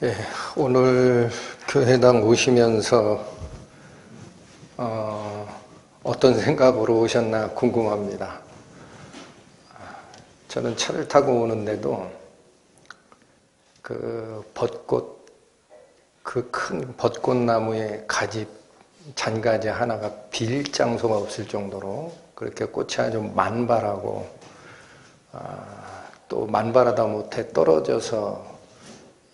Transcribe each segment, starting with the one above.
예, 오늘 교회당 오시면서 어떤 생각으로 오셨나 궁금합니다. 저는 차를 타고 오는데도 그 큰 벚꽃나무의 가지, 잔가지 하나가 빌 장소가 없을 정도로 그렇게 꽃이 아주 만발하고, 또 만발하다 못해 떨어져서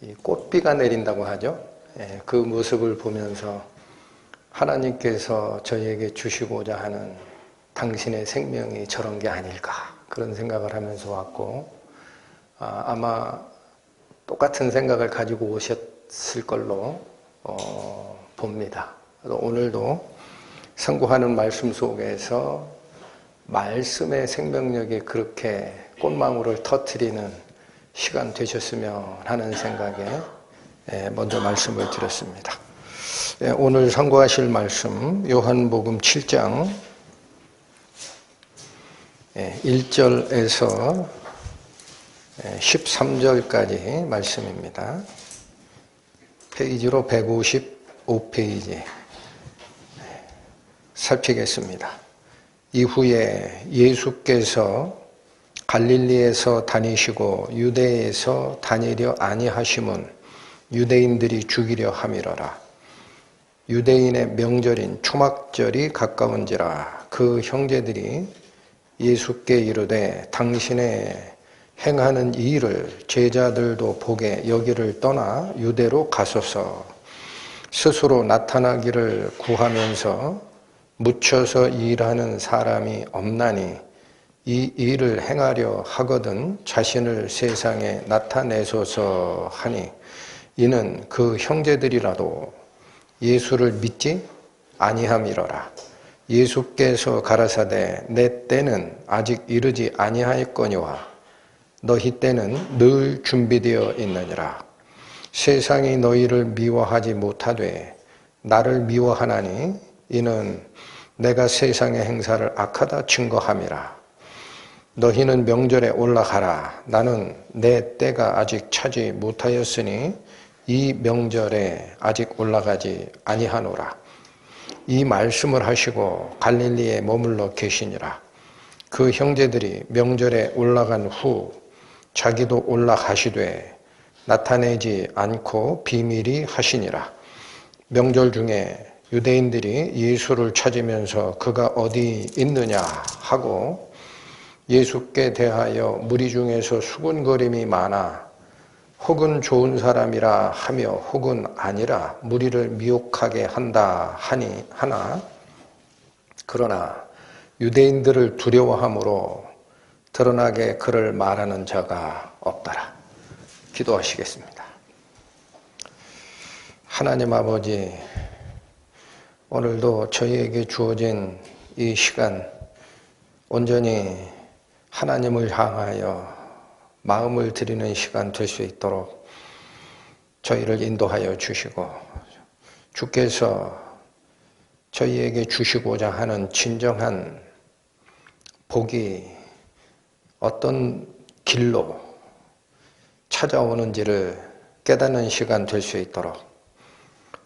이 꽃비가 내린다고 하죠. 예, 그 모습을 보면서 하나님께서 저희에게 주시고자 하는 당신의 생명이 저런 게 아닐까, 그런 생각을 하면서 왔고, 아마 똑같은 생각을 가지고 오셨을 걸로 봅니다. 오늘도 선고하는 말씀 속에서 말씀의 생명력이 그렇게 꽃망울을 터뜨리는 시간 되셨으면 하는 생각에 먼저 말씀을 드렸습니다. 오늘 선고하실 말씀 요한복음 7장 1절에서 13절까지 말씀입니다. 페이지로 155페이지 살피겠습니다. 이후에 예수께서 갈릴리에서 다니시고 유대에서 다니려 아니하심은 유대인들이 죽이려 함이러라. 유대인의 명절인 초막절이 가까운지라. 그 형제들이 예수께 이르되 당신의 행하는 이 일을 제자들도 보게 여기를 떠나 유대로 가소서. 스스로 나타나기를 구하면서 묻혀서 일하는 사람이 없나니 이 일을 행하려 하거든 자신을 세상에 나타내소서 하니, 이는 그 형제들이라도 예수를 믿지 아니함이러라. 예수께서 가라사대 내 때는 아직 이르지 아니하였거니와 너희 때는 늘 준비되어 있느니라. 세상이 너희를 미워하지 못하되 나를 미워하나니 이는 내가 세상의 행사를 악하다 증거함이라. 너희는 명절에 올라가라. 나는 내 때가 아직 차지 못하였으니 이 명절에 아직 올라가지 아니하노라. 이 말씀을 하시고 갈릴리에 머물러 계시니라. 그 형제들이 명절에 올라간 후 자기도 올라가시되 나타내지 않고 비밀히 하시니라. 명절 중에 유대인들이 예수를 찾으면서 그가 어디 있느냐 하고 예수께 대하여 무리 중에서 수군거림이 많아 혹은 좋은 사람이라 하며 혹은 아니라 무리를 미혹하게 한다 하나, 그러나 유대인들을 두려워함으로 드러나게 그를 말하는 자가 없더라. 기도하시겠습니다. 하나님 아버지, 오늘도 저희에게 주어진 이 시간 온전히 하나님을 향하여 마음을 드리는 시간 될 수 있도록 저희를 인도하여 주시고, 주께서 저희에게 주시고자 하는 진정한 복이 어떤 길로 찾아오는지를 깨닫는 시간 될 수 있도록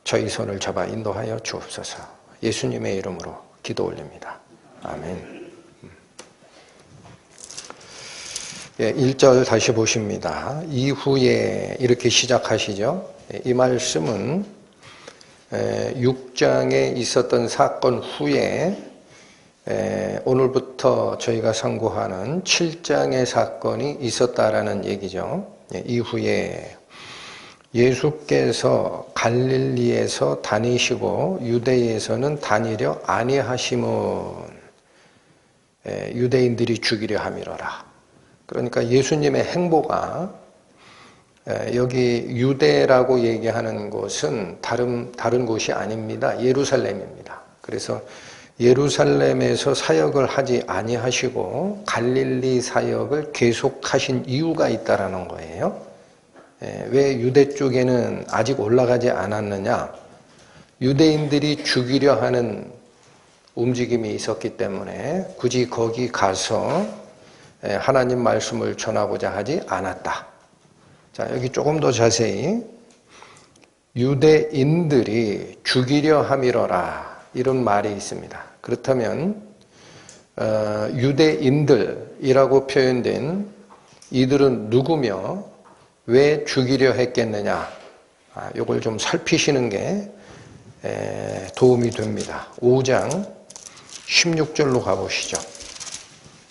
저희 손을 잡아 인도하여 주옵소서. 예수님의 이름으로 기도 올립니다. 아멘. 1절 다시 보십니다. 이후에 이렇게 시작하시죠. 이 말씀은 6장에 있었던 사건 후에 오늘부터 저희가 선고하는 7장의 사건이 있었다라는 얘기죠. 이후에 예수께서 갈릴리에서 다니시고 유대에서는 다니려 아니하심은 유대인들이 죽이려 함이로라. 그러니까 예수님의 행보가, 여기 유대라고 얘기하는 곳은 다른 곳이 아닙니다. 예루살렘입니다. 그래서 예루살렘에서 사역을 하지 아니하시고 갈릴리 사역을 계속하신 이유가 있다라는 거예요. 왜 유대 쪽에는 아직 올라가지 않았느냐? 유대인들이 죽이려 하는 움직임이 있었기 때문에 굳이 거기 가서 하나님 말씀을 전하고자 하지 않았다. 자, 여기 조금 더 자세히 유대인들이 죽이려 함이러라, 이런 말이 있습니다. 그렇다면 유대인들이라고 표현된 이들은 누구며 왜 죽이려 했겠느냐, 이걸 좀 살피시는 게 도움이 됩니다. 5장 16절로 가보시죠.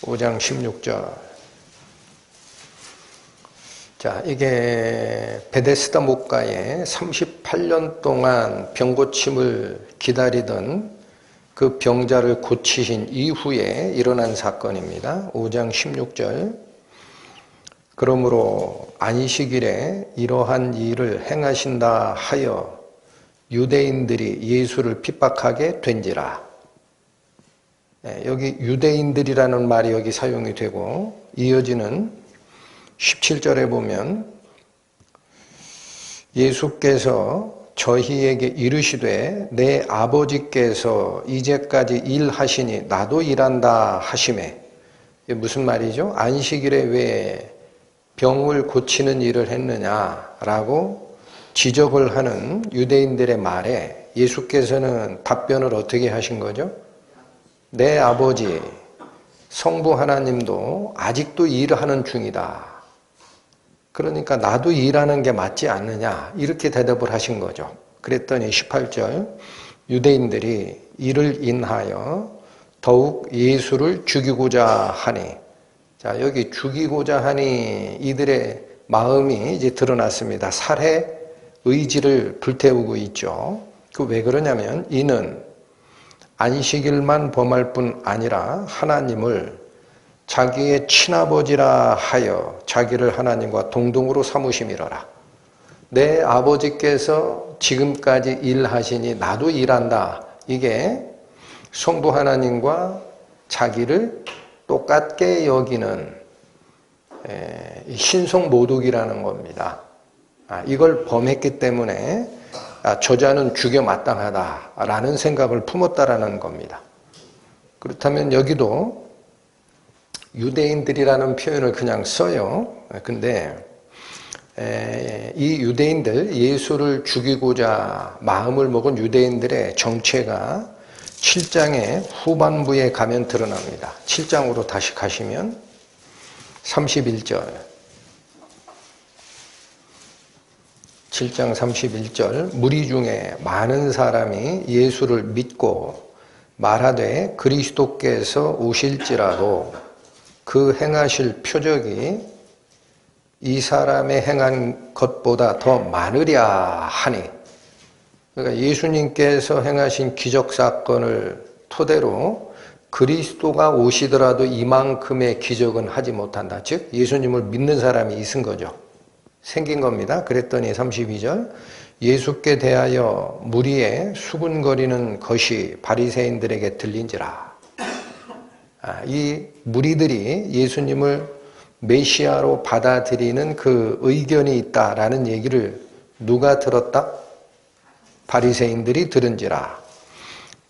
5장 16절. 자, 이게 베데스다 목가에 38년 동안 병고침을 기다리던 그 병자를 고치신 이후에 일어난 사건입니다. 5장 16절. 그러므로 안식일에 이러한 일을 행하신다 하여 유대인들이 예수를 핍박하게 된지라. 여기 유대인들이라는 말이 여기 사용이 되고, 이어지는 17절에 보면 예수께서 저희에게 이르시되 내 아버지께서 이제까지 일하시니 나도 일한다 하시매. 이게 무슨 말이죠? 안식일에 왜 병을 고치는 일을 했느냐라고 지적을 하는 유대인들의 말에 예수께서는 답변을 어떻게 하신 거죠? 내 아버지 성부 하나님도 아직도 일하는 중이다. 그러니까 나도 일하는 게 맞지 않느냐, 이렇게 대답을 하신 거죠. 그랬더니 18절, 유대인들이 이를 인하여 더욱 예수를 죽이고자 하니. 자, 여기 죽이고자 하니 이들의 마음이 이제 드러났습니다. 살해 의지를 불태우고 있죠. 그 왜 그러냐면 이는 안식일만 범할 뿐 아니라 하나님을 자기의 친아버지라 하여 자기를 하나님과 동등으로 삼으심이러라. 내 아버지께서 지금까지 일하시니 나도 일한다. 이게 성부 하나님과 자기를 똑같게 여기는 신성모독이라는 겁니다. 이걸 범했기 때문에 저자는 죽여 마땅하다라는 생각을 품었다라는 겁니다. 그렇다면 여기도 유대인들이라는 표현을 그냥 써요. 근데 이 유대인들, 예수를 죽이고자 마음을 먹은 유대인들의 정체가 7장의 후반부에 가면 드러납니다. 7장으로 다시 가시면 31절. 7장 31절. 무리 중에 많은 사람이 예수를 믿고 말하되 그리스도께서 오실지라도 그 행하실 표적이 이 사람의 행한 것보다 더 많으랴 하니. 그러니까 예수님께서 행하신 기적사건을 토대로 그리스도가 오시더라도 이만큼의 기적은 하지 못한다. 즉 예수님을 믿는 사람이 있은 거죠. 생긴 겁니다. 그랬더니 32절, 예수께 대하여 무리에 수군거리는 것이 바리새인들에게 들린지라. 이 무리들이 예수님을 메시아로 받아들이는 그 의견이 있다라는 얘기를 누가 들었다? 바리새인들이 들은지라.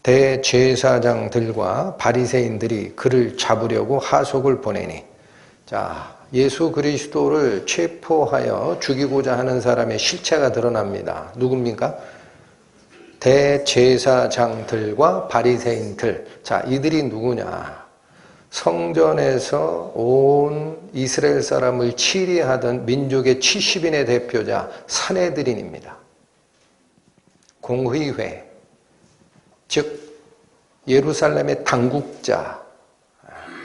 대제사장들과 바리새인들이 그를 잡으려고 하속을 보내니. 자, 예수 그리스도를 체포하여 죽이고자 하는 사람의 실체가 드러납니다. 누굽니까? 대제사장들과 바리새인들. 자, 이들이 누구냐? 성전에서 온 이스라엘 사람을 치리하던 민족의 70인의 대표자 산헤드린입니다. 공의회, 즉 예루살렘의 당국자,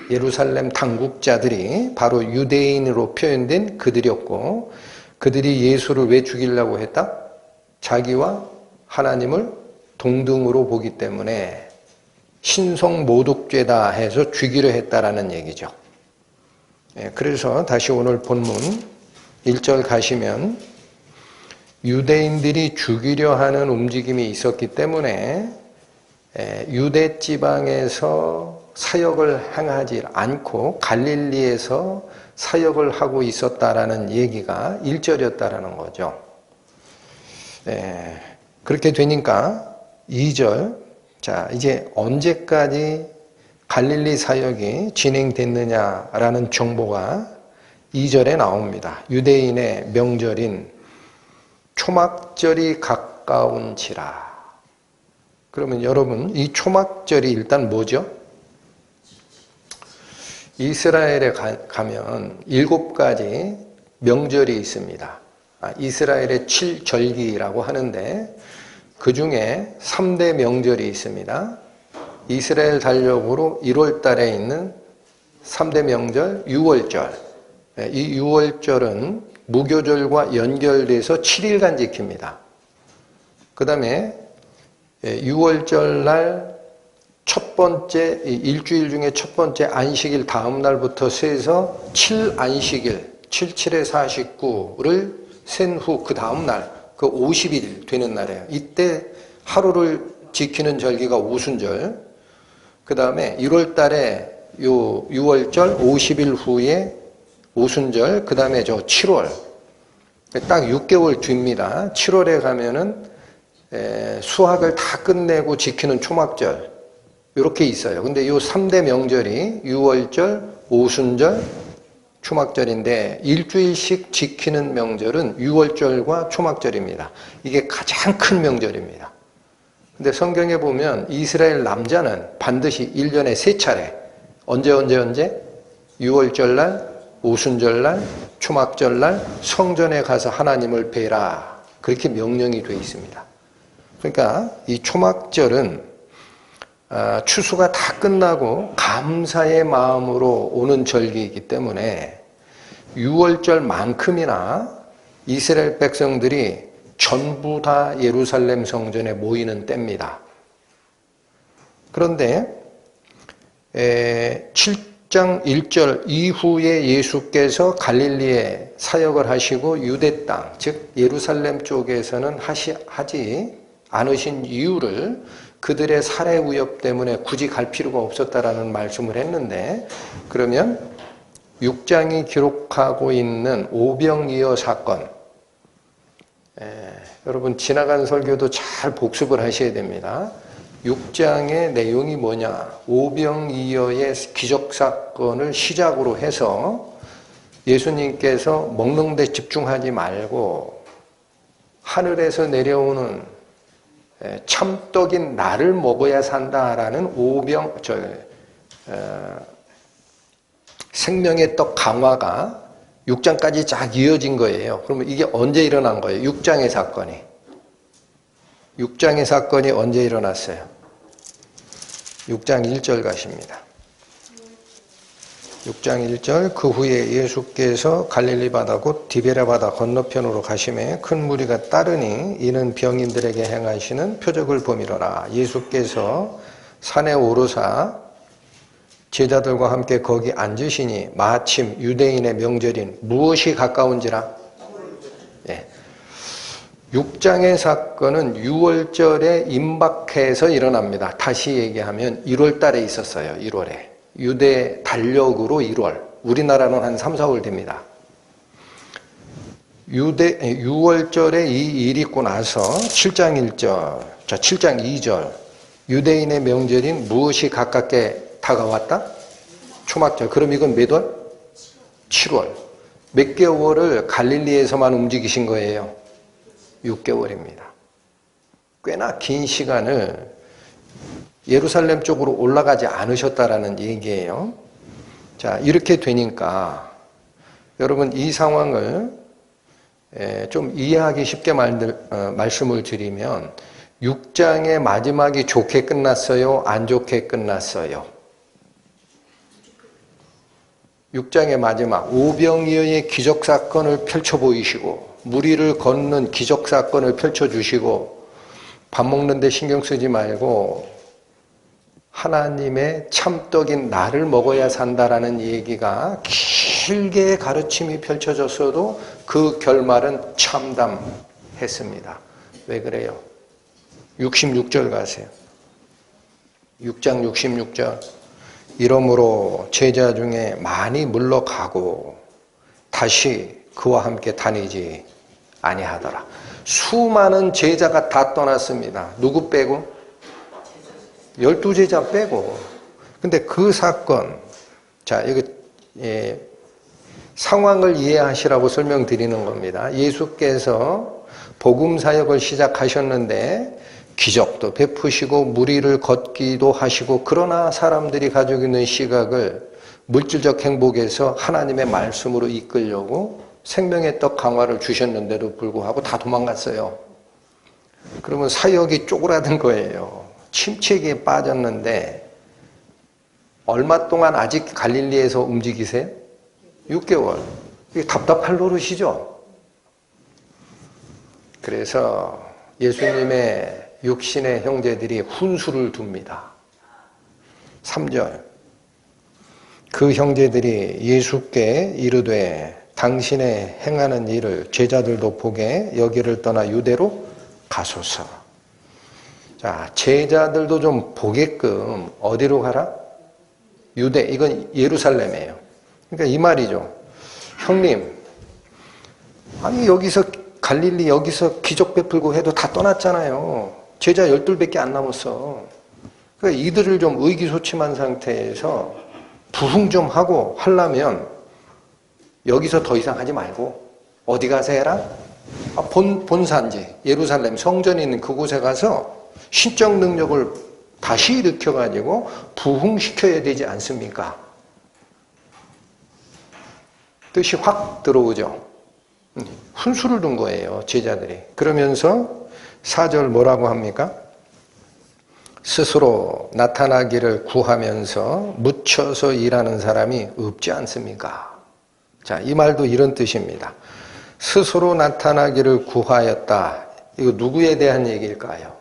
예루살렘 당국자들이 바로 유대인으로 표현된 그들이었고, 그들이 예수를 왜 죽이려고 했다? 자기와 하나님을 동등으로 보기 때문에 신성모독죄다 해서 죽이려 했다라는 얘기죠. 그래서 다시 오늘 본문 1절 가시면 유대인들이 죽이려 하는 움직임이 있었기 때문에 유대 지방에서 사역을 행하지 않고 갈릴리에서 사역을 하고 있었다라는 얘기가 1절이었다라는 거죠. 그렇게 되니까 2절, 자, 이제 언제까지 갈릴리 사역이 진행됐느냐라는 정보가 2절에 나옵니다. 유대인의 명절인 초막절이 가까운지라. 그러면 여러분, 이 초막절이 일단 뭐죠? 이스라엘에 가면 7가지 명절이 있습니다. 이스라엘의 7절기라고 하는데 그 중에 3대 명절이 있습니다. 이스라엘 달력으로 1월 달에 있는 3대 명절, 유월절. 이 유월절은 무교절과 연결돼서 7일간 지킵니다. 그 다음에 6월절 날 첫 번째, 일주일 중에 첫 번째 안식일 다음 날부터 세서 7안식일, 77에 49를 센 후 그 다음 날, 그 50일 되는 날이에요. 이때 하루를 지키는 절기가 오순절. 그 다음에 1월 달에 요 6월절 50일 후에 오순절, 그 다음에 저 7월. 딱 6개월 뒤입니다. 7월에 가면은 수학을 다 끝내고 지키는 초막절. 이렇게 있어요. 근데 요 3대 명절이 6월절, 오순절, 초막절인데 일주일씩 지키는 명절은 6월절과 초막절입니다. 이게 가장 큰 명절입니다. 근데 성경에 보면 이스라엘 남자는 반드시 1년에 3차례 언제 6월절 날, 오순절 날, 초막절 날 성전에 가서 하나님을 뵈라. 그렇게 명령이 되어 있습니다. 그러니까 이 초막절은 추수가 다 끝나고 감사의 마음으로 오는 절기이기 때문에 6월절만큼이나 이스라엘 백성들이 전부 다 예루살렘 성전에 모이는 때입니다. 그런데 7장 1절 이후에 예수께서 갈릴리에 사역을 하시고 유대 땅, 즉 예루살렘 쪽에서는 하지 않으신 이유를 그들의 살해 위협 때문에 굳이 갈 필요가 없었다라는 말씀을 했는데, 그러면 6장이 기록하고 있는 오병이어 사건, 여러분 지나간 설교도 잘 복습을 하셔야 됩니다. 6장의 내용이 뭐냐? 오병이어의 기적사건을 시작으로 해서 예수님께서 먹는 데 집중하지 말고 하늘에서 내려오는 참떡인 나를 먹어야 산다라는 생명의 떡 강화가 6장까지 쫙 이어진 거예요. 그러면 이게 언제 일어난 거예요? 6장의 사건이. 6장의 사건이 언제 일어났어요? 6장 1절 가십니다. 6장 1절 그 후에 예수께서 갈릴리 바다 곧 디베랴 바다 건너편으로 가심에 큰 무리가 따르니 이는 병인들에게 행하시는 표적을 보미러라. 예수께서 산에 오르사 제자들과 함께 거기 앉으시니 마침 유대인의 명절인 무엇이 가까운지라? 6장의 사건은 6월절에 임박해서 일어납니다. 다시 얘기하면 1월 달에 있었어요. 1월에. 유대 달력으로 1월. 우리나라는 한 3, 4월 됩니다. 6월절에 이 일이 있고 나서 7장 1절, 7장 2절 유대인의 명절인 무엇이 가깝게 다가왔다? 초막절. 그럼 이건 몇 월? 7월. 몇 개월을 갈릴리에서만 움직이신 거예요? 6개월입니다. 꽤나 긴 시간을 예루살렘 쪽으로 올라가지 않으셨다라는 얘기예요. 자, 이렇게 되니까 여러분 이 상황을 좀 이해하기 쉽게 말씀을 드리면 6장의 마지막이 좋게 끝났어요? 안 좋게 끝났어요? 6장의 마지막 오병이어의 기적사건을 펼쳐 보이시고 무리를 걷는 기적사건을 펼쳐주시고 밥 먹는데 신경 쓰지 말고 하나님의 참떡인 나를 먹어야 산다라는 얘기가 길게 가르침이 펼쳐졌어도 그 결말은 참담했습니다. 왜 그래요? 66절 가세요. 6장 66절 이러므로 제자 중에 많이 물러가고 다시 그와 함께 다니지 아니하더라. 수많은 제자가 다 떠났습니다. 누구 빼고? 12제자 빼고. 근데 그 사건, 자, 이거, 상황을 이해하시라고 설명드리는 겁니다. 예수께서 복음 사역을 시작하셨는데 기적도 베푸시고 무리를 걷기도 하시고, 그러나 사람들이 가지고 있는 시각을 물질적 행복에서 하나님의 말씀으로 이끌려고 생명의 떡 강화를 주셨는데도 불구하고 다 도망갔어요. 그러면 사역이 쪼그라든 거예요. 침체기에 빠졌는데 얼마 동안 아직 갈릴리에서 움직이세요? 6개월. 이게 답답할 노릇이죠. 그래서 예수님의 육신의 형제들이 훈수를 둡니다. 3절. 그 형제들이 예수께 이르되 당신의 행하는 일을 제자들도 보게 여기를 떠나 유대로 가소서. 자, 제자들도 좀 보게끔 어디로 가라? 유대, 이건 예루살렘이에요. 그러니까 이 말이죠. 형님, 아니 여기서 갈릴리 여기서 기적 베풀고 해도 다 떠났잖아요. 제자 12밖에 안 남았어. 그러니까 이들을 좀 의기소침한 상태에서 부흥 좀 하고 하려면 여기서 더 이상 하지 말고 어디 가서 해라? 본산지 예루살렘 성전이 있는 그곳에 가서 신적 능력을 다시 일으켜가지고 부흥시켜야 되지 않습니까? 뜻이 확 들어오죠. 훈수를 둔 거예요, 제자들이. 그러면서 4절 뭐라고 합니까? 스스로 나타나기를 구하면서 묻혀서 일하는 사람이 없지 않습니까? 자, 이 말도 이런 뜻입니다. 스스로 나타나기를 구하였다. 이거 누구에 대한 얘기일까요?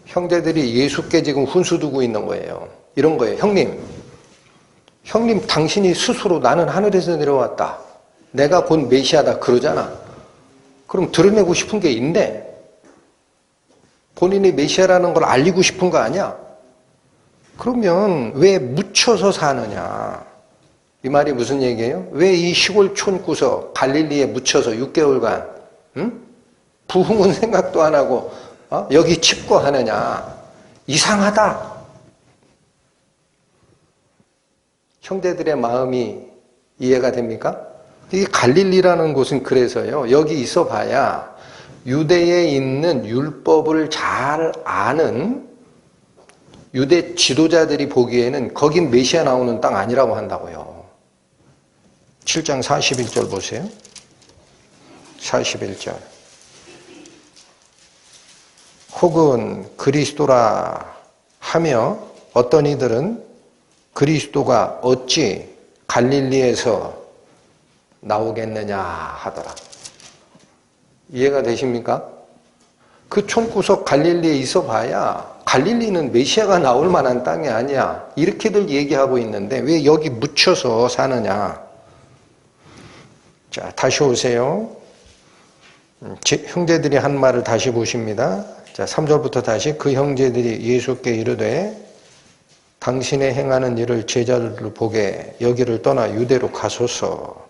형제들이 예수께 지금 훈수 두고 있는 거예요. 이런 거예요. 형님 당신이 스스로 나는 하늘에서 내려왔다. 내가 곧 메시아다 그러잖아. 그럼 드러내고 싶은 게 있네. 본인이 메시아라는 걸 알리고 싶은 거 아니야? 그러면 왜 묻혀서 사느냐? 이 말이 무슨 얘기예요? 왜 이 시골촌 구석 갈릴리에 묻혀서 6개월간 부흥은 생각도 안 하고 여기 칩거하느냐? 이상하다. 형제들의 마음이 이해가 됩니까? 이 갈릴리라는 곳은 그래서요. 여기 있어 봐야 유대에 있는 율법을 잘 아는 유대 지도자들이 보기에는 거긴 메시아 나오는 땅 아니라고 한다고요. 7장 41절 보세요. 41절. 혹은 그리스도라 하며 어떤 이들은 그리스도가 어찌 갈릴리에서 나오겠느냐 하더라. 이해가 되십니까? 그 촌구석 갈릴리에 있어 봐야 갈릴리는 메시아가 나올 만한 땅이 아니야. 이렇게들 얘기하고 있는데 왜 여기 묻혀서 사느냐. 자, 다시 오세요. 형제들이 한 말을 다시 보십니다. 자, 3절부터 다시. 그 형제들이 예수께 이르되 당신의 행하는 일을 제자들로 보게 여기를 떠나 유대로 가소서.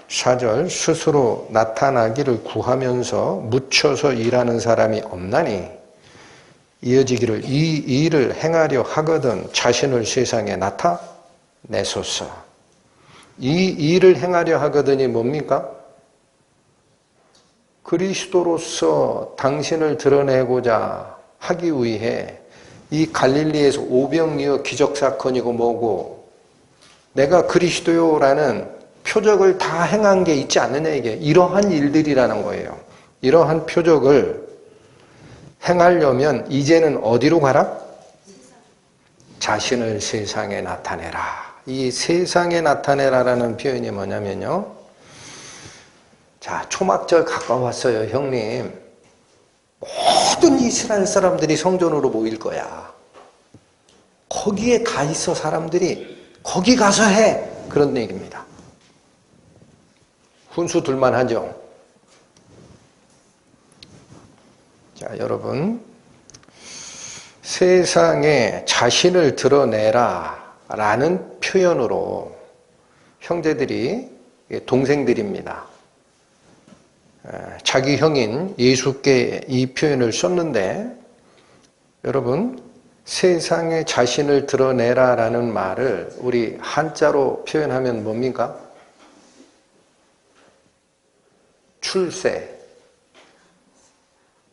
4절. 스스로 나타나기를 구하면서 묻혀서 일하는 사람이 없나니 이어지기를 이 일을 행하려 하거든 자신을 세상에 나타내소서. 이 일을 행하려 하거든이 뭡니까? 그리스도로서 당신을 드러내고자 하기 위해 이 갈릴리에서 오병이어 기적사건이고 뭐고 내가 그리스도요라는 표적을 다 행한 게 있지 않느냐 이게. 이러한 일들이라는 거예요. 이러한 표적을 행하려면 이제는 어디로 가라? 자신을 세상에 나타내라. 이 세상에 나타내라라는 표현이 뭐냐면요. 자, 초막절 가까웠어요, 형님. 모든 이스라엘 사람들이 성전으로 모일 거야. 거기에 가 있어 사람들이. 거기 가서 해. 그런 얘기입니다. 훈수 둘만 하죠. 자, 여러분. 세상에 자신을 드러내라 라는 표현으로 형제들이 동생들입니다. 자기 형인 예수께 이 표현을 썼는데 여러분 세상에 자신을 드러내라 라는 말을 우리 한자로 표현하면 뭡니까? 출세,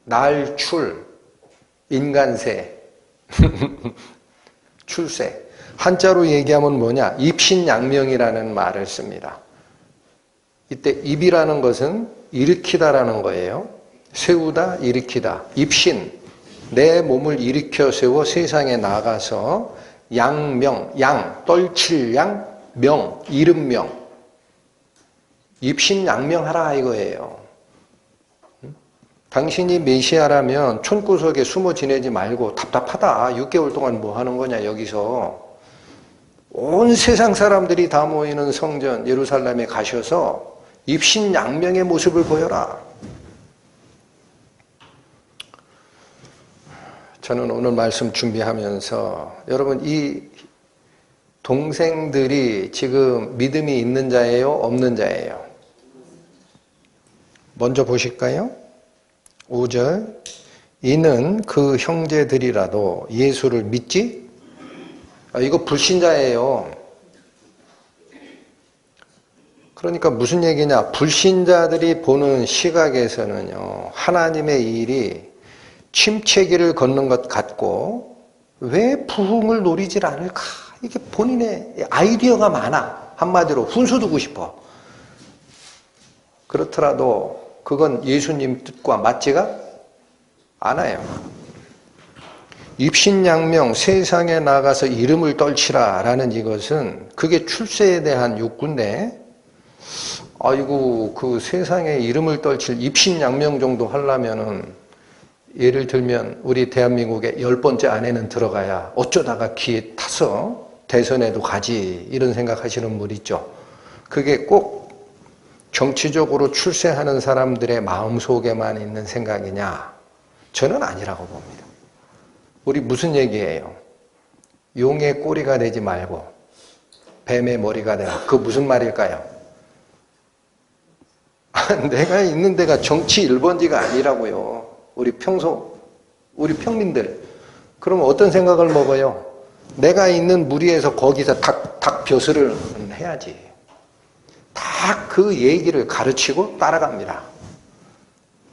날출, 인간세, 출세. 한자로 얘기하면 뭐냐? 입신양명이라는 말을 씁니다. 이때 입이라는 것은 일으키다라는 거예요. 세우다, 일으키다. 입신, 내 몸을 일으켜 세워 세상에 나가서 양명, 양, 떨칠 양, 명, 이름명. 입신양명하라 이거예요. 당신이 메시아라면 촌구석에 숨어 지내지 말고 답답하다. 6개월 동안 뭐 하는 거냐 여기서. 온 세상 사람들이 다 모이는 성전 예루살렘에 가셔서 입신양명의 모습을 보여라. 저는 오늘 말씀 준비하면서 여러분 이 동생들이 지금 믿음이 있는 자예요? 없는 자예요? 먼저 보실까요? 5절 이는 그 형제들이라도 예수를 믿지? 이거 불신자예요. 그러니까 무슨 얘기냐? 불신자들이 보는 시각에서는요. 하나님의 일이 침체기를 걷는 것 같고 왜 부흥을 노리질 않을까? 이게 본인의 아이디어가 많아. 한마디로 훈수 두고 싶어. 그렇더라도 그건 예수님 뜻과 맞지가 않아요. 입신양명 세상에 나가서 이름을 떨치라 라는 이것은 그게 출세에 대한 욕구인데 아이고 그 세상에 이름을 떨칠 입신양명 정도 하려면은 예를 들면 우리 대한민국의 10번째 안에는 들어가야 어쩌다가 기회 타서 대선에도 가지 이런 생각하시는 분 있죠. 그게 꼭 정치적으로 출세하는 사람들의 마음속에만 있는 생각이냐? 저는 아니라고 봅니다. 우리 무슨 얘기예요? 용의 꼬리가 되지 말고 뱀의 머리가 되라. 그거 무슨 말일까요? 내가 있는 데가 정치 1번지가 아니라고요. 우리 평민들. 그러면 어떤 생각을 먹어요? 내가 있는 무리에서 거기서 닭 벼슬을 해야지. 다 그 얘기를 가르치고 따라갑니다.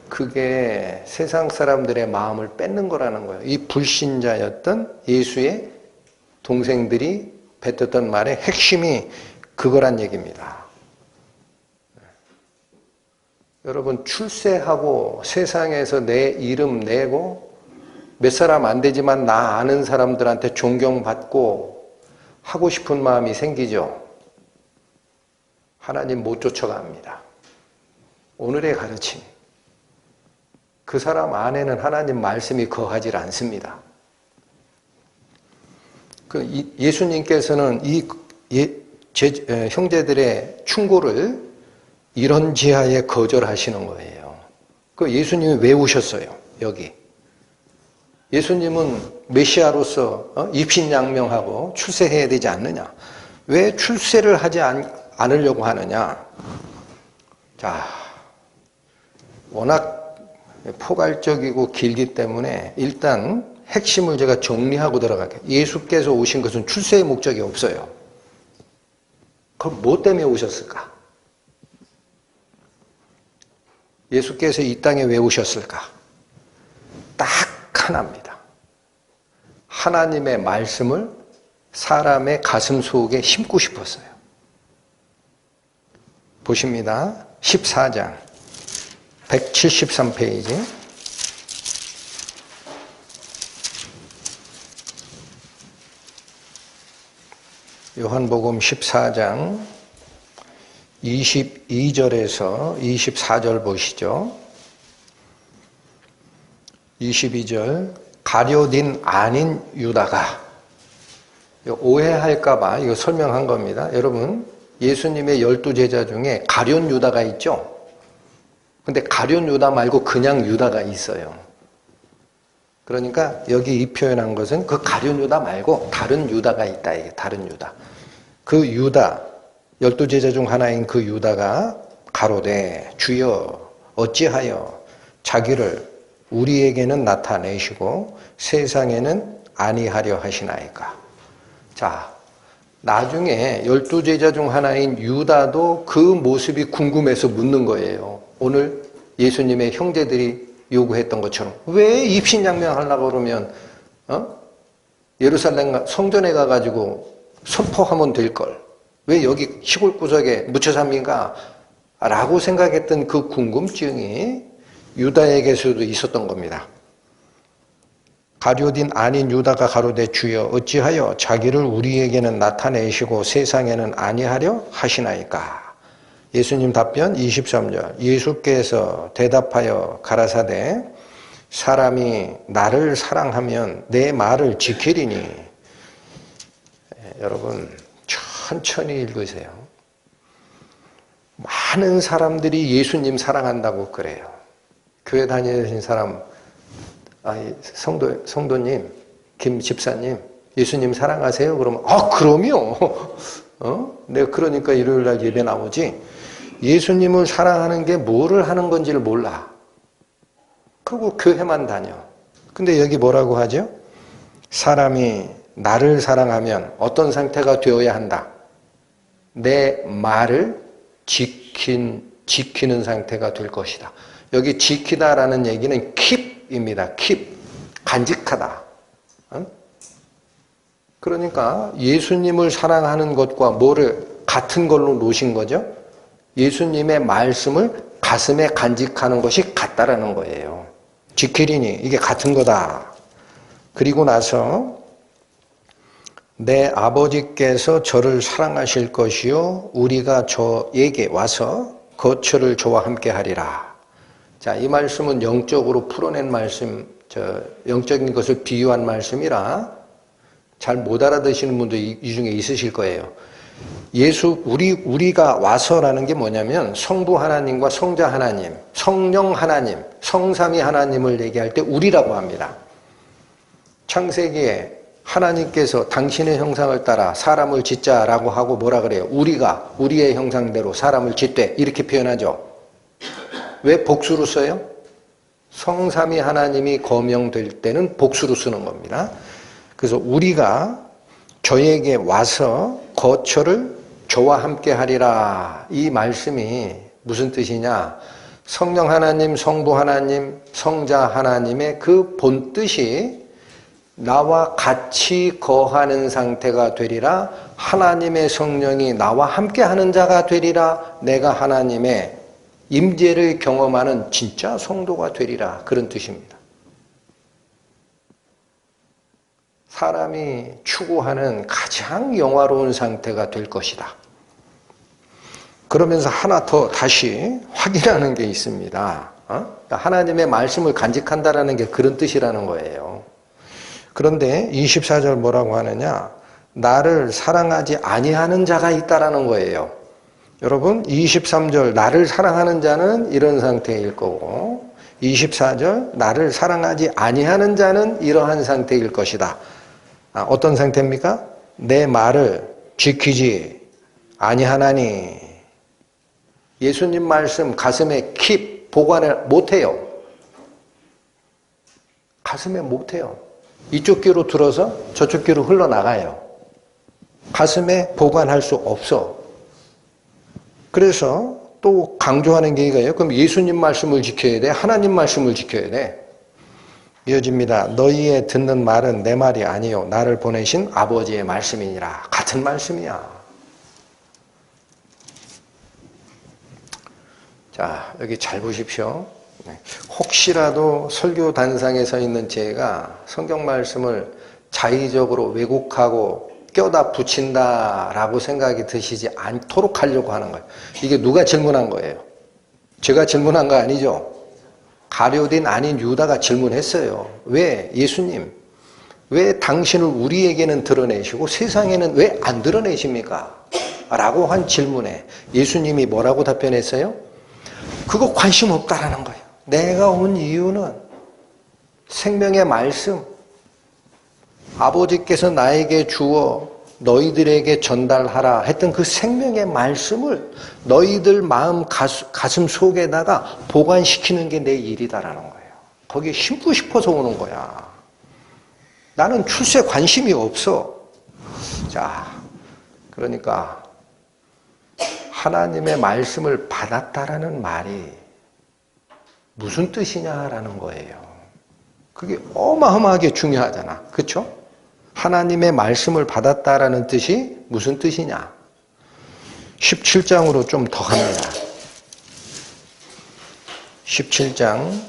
그게 세상 사람들의 마음을 뺏는 거라는 거예요. 이 불신자였던 예수의 동생들이 뱉었던 말의 핵심이 그거란 얘기입니다. 여러분 출세하고 세상에서 내 이름 내고 몇 사람 안 되지만 나 아는 사람들한테 존경받고 하고 싶은 마음이 생기죠. 하나님 못 쫓아갑니다. 오늘의 가르침. 그 사람 안에는 하나님 말씀이 거하지 않습니다. 예수님께서는 이 형제들의 충고를 이런 지하에 거절하시는 거예요. 예수님이 왜 오셨어요? 여기. 예수님은 메시아로서 입신양명하고 출세해야 되지 않느냐? 왜 출세를 하지 않으려고 하느냐? 자, 워낙 포괄적이고 길기 때문에 일단 핵심을 제가 정리하고 들어갈게요. 예수께서 오신 것은 출세의 목적이 없어요. 그럼 뭐 때문에 오셨을까? 예수께서 이 땅에 왜 오셨을까? 딱 하나입니다. 하나님의 말씀을 사람의 가슴 속에 심고 싶었어요. 보십니다. 14장 173페이지 요한복음 14장 22절에서 24절 보시죠. 22절 가룟인 아닌 유다가 오해할까 봐 이거 설명한 겁니다. 여러분 예수님의 12제자 중에 가룟 유다가 있죠. 근데 가룟 유다 말고 그냥 유다가 있어요. 그러니까 여기 이 표현한 것은 그 가룟 유다 말고 다른 유다가 있다. 이게 다른 유다. 그 유다 12제자 중 하나인 그 유다가 가로되 주여 어찌하여 자기를 우리에게는 나타내시고 세상에는 아니하려 하시나이까. 자, 나중에 12제자 중 하나인 유다도 그 모습이 궁금해서 묻는 거예요. 오늘 예수님의 형제들이 요구했던 것처럼 왜 입신양명 하려고 그러면 예루살렘 성전에 가가지고 선포하면 될걸 왜 여기 시골 구석에 묻혀삽니까? 라고 생각했던 그 궁금증이 유다에게서도 있었던 겁니다. 가룟인 아닌 유다가 가로되 주여 어찌하여 자기를 우리에게는 나타내시고 세상에는 아니하려 하시나이까. 예수님 답변 23절 예수께서 대답하여 가라사대 사람이 나를 사랑하면 내 말을 지키리니. 여러분 천천히 읽으세요. 많은 사람들이 예수님 사랑한다고 그래요. 교회 다니신 사람 성도님, 김 집사님, 예수님 사랑하세요? 그러면, 그럼요. 내가 그러니까 일요일 날 예배 나오지. 예수님을 사랑하는 게 뭐를 하는 건지를 몰라. 그리고 교회만 다녀. 근데 여기 뭐라고 하죠? 사람이 나를 사랑하면 어떤 상태가 되어야 한다? 내 말을 지키는 상태가 될 것이다. 여기 지키다라는 얘기는 keep입니다. keep. 간직하다. 그러니까 예수님을 사랑하는 것과 뭐를 같은 걸로 놓으신 거죠? 예수님의 말씀을 가슴에 간직하는 것이 같다라는 거예요. 지키리니 이게 같은 거다. 그리고 나서 내 아버지께서 저를 사랑하실 것이요 우리가 저에게 와서 거처를 저와 함께 하리라. 자, 이 말씀은 영적으로 풀어낸 말씀, 영적인 것을 비유한 말씀이라 잘 못 알아듣시는 분도 이 중에 있으실 거예요. 우리가 와서라는 게 뭐냐면 성부 하나님과 성자 하나님, 성령 하나님, 성삼위 하나님을 얘기할 때 우리라고 합니다. 창세기에 하나님께서 당신의 형상을 따라 사람을 짓자라고 하고 뭐라 그래요? 우리가 우리의 형상대로 사람을 짓되 이렇게 표현하죠. 왜 복수로 써요? 성삼위 하나님이 거명될 때는 복수로 쓰는 겁니다. 그래서 우리가 저에게 와서 거처를 저와 함께 하리라. 이 말씀이 무슨 뜻이냐? 성령 하나님, 성부 하나님, 성자 하나님의 그 본뜻이 나와 같이 거하는 상태가 되리라. 하나님의 성령이 나와 함께 하는 자가 되리라. 내가 하나님의 임재를 경험하는 진짜 성도가 되리라. 그런 뜻입니다. 사람이 추구하는 가장 영화로운 상태가 될 것이다. 그러면서 하나 더 다시 확인하는 게 있습니다. 하나님의 말씀을 간직한다라는 게 그런 뜻이라는 거예요. 그런데 24절 뭐라고 하느냐? 나를 사랑하지 아니하는 자가 있다라는 거예요. 여러분 23절 나를 사랑하는 자는 이런 상태일 거고 24절 나를 사랑하지 아니하는 자는 이러한 상태일 것이다. 어떤 상태입니까? 내 말을 지키지 아니하나니. 예수님 말씀 가슴에 keep 보관을 못해요. 가슴에 못해요. 이쪽 귀로 들어서 저쪽 귀로 흘러나가요. 가슴에 보관할 수 없어. 그래서 또 강조하는 게 이거예요. 그럼 예수님 말씀을 지켜야 돼? 하나님 말씀을 지켜야 돼? 이어집니다. 너희의 듣는 말은 내 말이 아니요 나를 보내신 아버지의 말씀이니라. 같은 말씀이야. 자, 여기 잘 보십시오. 혹시라도 설교 단상에 서 있는 제가 성경 말씀을 자의적으로 왜곡하고 껴다 붙인다라고 생각이 드시지 않도록 하려고 하는 거예요. 이게 누가 질문한 거예요? 제가 질문한 거 아니죠? 가룟인 아닌 유다가 질문했어요. 왜? 예수님, 왜 당신을 우리에게는 드러내시고 세상에는 왜 안 드러내십니까? 라고 한 질문에 예수님이 뭐라고 답변했어요? 그거 관심 없다라는 거예요. 내가 온 이유는 생명의 말씀, 아버지께서 나에게 주어 너희들에게 전달하라 했던 그 생명의 말씀을 너희들 마음 가슴 속에다가 보관시키는 게 내 일이다라는 거예요. 거기에 심고 싶어서 오는 거야. 나는 출세에 관심이 없어. 자, 그러니까 하나님의 말씀을 받았다라는 말이 무슨 뜻이냐라는 거예요. 그게 어마어마하게 중요하잖아. 그렇죠? 하나님의 말씀을 받았다라는 뜻이 무슨 뜻이냐? 17장으로 좀 더 갑니다. 17장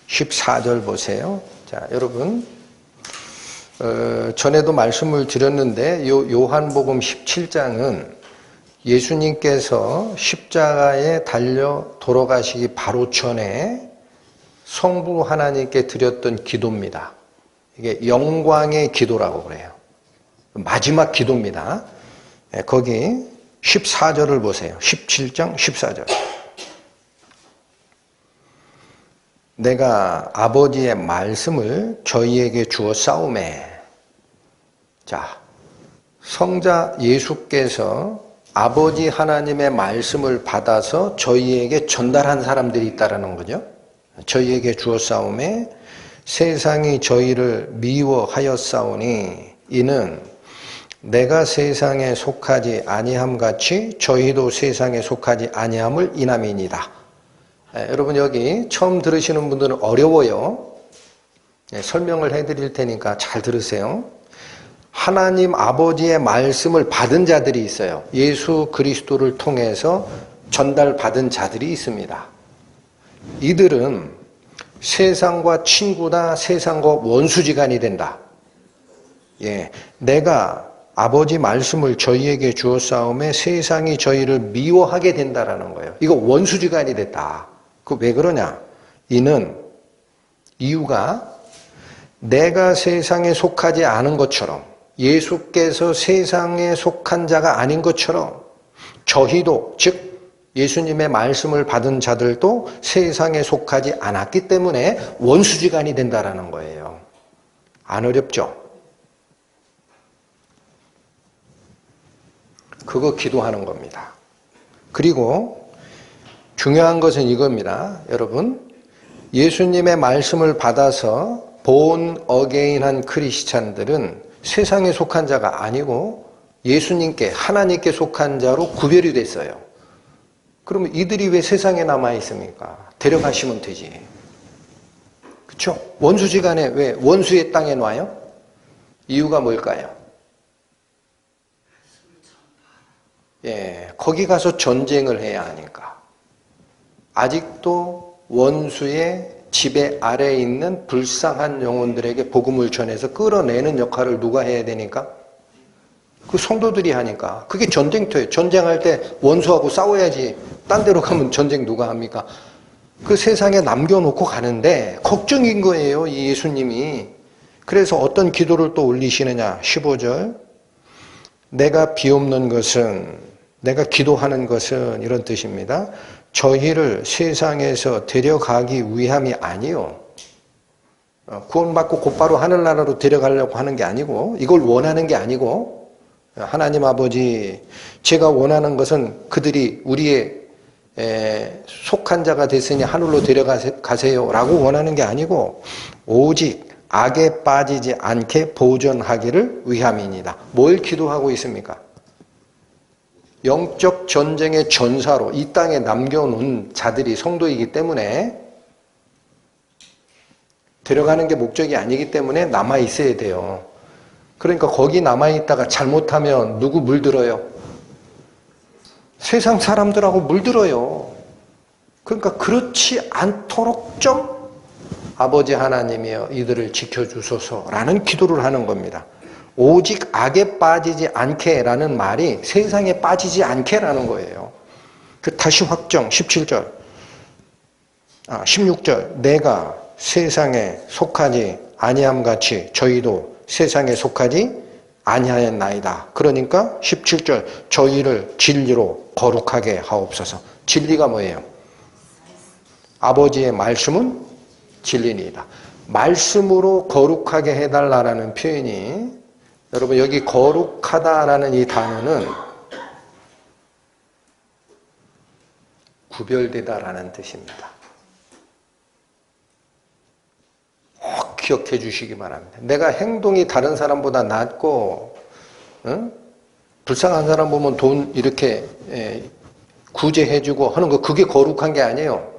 14절 보세요. 자, 여러분 전에도 말씀을 드렸는데 요한복음 17장은 예수님께서 십자가에 달려 돌아가시기 바로 전에 성부 하나님께 드렸던 기도입니다. 이게 영광의 기도라고 그래요. 마지막 기도입니다. 거기 14절을 보세요. 17장 14절. 내가 아버지의 말씀을 저희에게 주었사오매. 자, 성자 예수께서 아버지 하나님의 말씀을 받아서 저희에게 전달한 사람들이 있다라는 거죠. 저희에게 주었사오매 세상이 저희를 미워하였사오니 이는 내가 세상에 속하지 아니함 같이 저희도 세상에 속하지 아니함을 인함이니이다. 여러분 여기 처음 들으시는 분들은 어려워요. 설명을 해드릴 테니까 잘 들으세요. 하나님 아버지의 말씀을 받은 자들이 있어요. 예수 그리스도를 통해서 전달받은 자들이 있습니다. 이들은 세상과 친구다, 세상과 원수지간이 된다. 내가 아버지 말씀을 저희에게 주었사오매 세상이 저희를 미워하게 된다라는 거예요. 이거 원수지간이 됐다. 그 왜 그러냐? 이유가 내가 세상에 속하지 않은 것처럼 예수께서 세상에 속한 자가 아닌 것처럼 저희도 즉 예수님의 말씀을 받은 자들도 세상에 속하지 않았기 때문에 원수지간이 된다라는 거예요. 안 어렵죠? 그거 기도하는 겁니다. 그리고 중요한 것은 이겁니다. 여러분, 예수님의 말씀을 받아서 본 어게인한 크리스찬들은 세상에 속한 자가 아니고 예수님께 하나님께 속한 자로 구별이 됐어요. 그러면 이들이 왜 세상에 남아 있습니까? 데려가시면 되지. 그렇죠? 원수지간에 왜 원수의 땅에 놔요? 이유가 뭘까요? 거기 가서 전쟁을 해야 하니까. 아직도 원수의 지배 아래에 있는 불쌍한 영혼들에게 복음을 전해서 끌어내는 역할을 누가 해야 되니까? 그 성도들이 하니까. 그게 전쟁터예요. 전쟁할 때 원수하고 싸워야지. 딴 데로 가면 전쟁 누가 합니까? 그 세상에 남겨놓고 가는데 걱정인 거예요. 이 예수님이. 그래서 어떤 기도를 또 올리시느냐. 15절. 내가 비옵는 것은, 내가 기도하는 것은 이런 뜻입니다. 저희를 세상에서 데려가기 위함이 아니요. 구원받고 곧바로 하늘나라로 데려가려고 하는 게 아니고 이걸 원하는 게 아니고 하나님 아버지 제가 원하는 것은 그들이 우리의 속한 자가 됐으니 하늘로 데려가세요 라고 원하는 게 아니고 오직 악에 빠지지 않게 보존하기를 위함이니이다. 뭘 기도하고 있습니까? 영적 전쟁의 전사로 이 땅에 남겨놓은 자들이 성도이기 때문에 데려가는 게 목적이 아니기 때문에 남아있어야 돼요. 그러니까 거기 남아있다가 잘못하면 누구 물들어요? 세상 사람들하고 물들어요. 그러니까 그렇지 않도록 좀 아버지 하나님이여 이들을 지켜주소서라는 기도를 하는 겁니다. 오직 악에 빠지지 않게라는 말이 세상에 빠지지 않게라는 거예요. 다시 확정 17절 16절 내가 세상에 속하지 아니함 같이 저희도 세상에 속하지 아니하였나이다. 그러니까 17절 저희를 진리로 거룩하게 하옵소서. 진리가 뭐예요? 아버지의 말씀은 진리니이다. 말씀으로 거룩하게 해달라는 표현이 여러분 여기 거룩하다라는 이 단어는 구별되다라는 뜻입니다. 꼭 기억해 주시기 바랍니다. 내가 행동이 다른 사람보다 낫고 불쌍한 사람 보면 돈 이렇게 구제해 주고 하는 거 그게 거룩한 게 아니에요.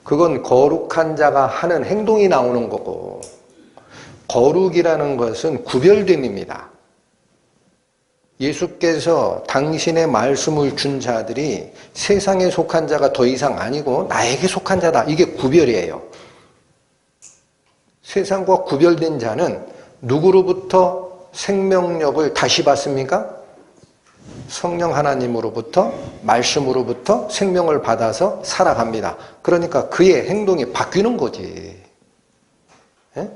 그건 거룩한 자가 하는 행동이 나오는 거고, 거룩이라는 것은 구별됨입니다. 예수께서 당신의 말씀을 준 자들이 세상에 속한 자가 더 이상 아니고 나에게 속한 자다. 이게 구별이에요. 세상과 구별된 자는 누구로부터 생명력을 다시 받습니까? 성령 하나님으로부터, 말씀으로부터 생명을 받아서 살아갑니다. 그러니까 그의 행동이 바뀌는 거지. 예?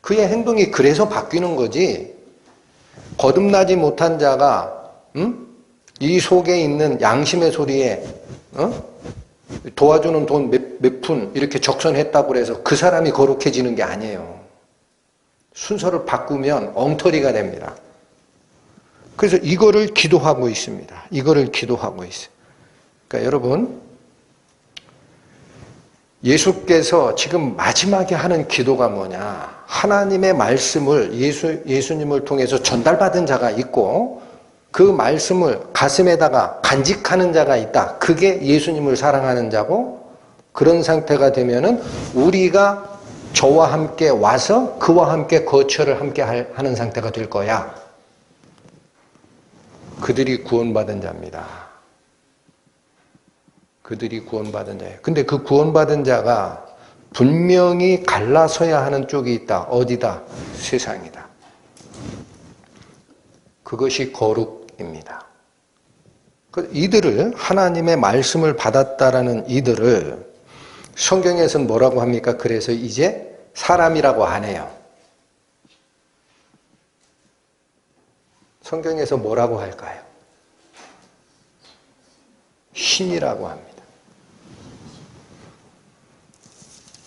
그의 행동이 그래서 바뀌는 거지. 거듭나지 못한 자가 이 속에 있는 양심의 소리에 도와주는 돈 몇 푼 이렇게 적선했다고 해서 그 사람이 거룩해지는 게 아니에요. 순서를 바꾸면 엉터리가 됩니다. 그래서 이거를 기도하고 있습니다. 이거를 기도하고 있어요. 그러니까 여러분, 예수께서 지금 마지막에 하는 기도가 뭐냐? 하나님의 말씀을 예수님을 통해서 전달받은 자가 있고 그 말씀을 가슴에다가 간직하는 자가 있다. 그게 예수님을 사랑하는 자고, 그런 상태가 되면은 우리가 저와 함께 와서 그와 함께 거처를 함께 하는 상태가 될 거야. 그들이 구원받은 자입니다. 그들이 구원받은 자예요. 근데 그 구원받은 자가 분명히 갈라서야 하는 쪽이 있다. 어디다? 세상이다. 그것이 거룩입니다. 이들을, 하나님의 말씀을 받았다라는 이들을 성경에서는 뭐라고 합니까? 그래서 이제 사람이라고 안 해요. 성경에서 뭐라고 할까요? 신이라고 합니다.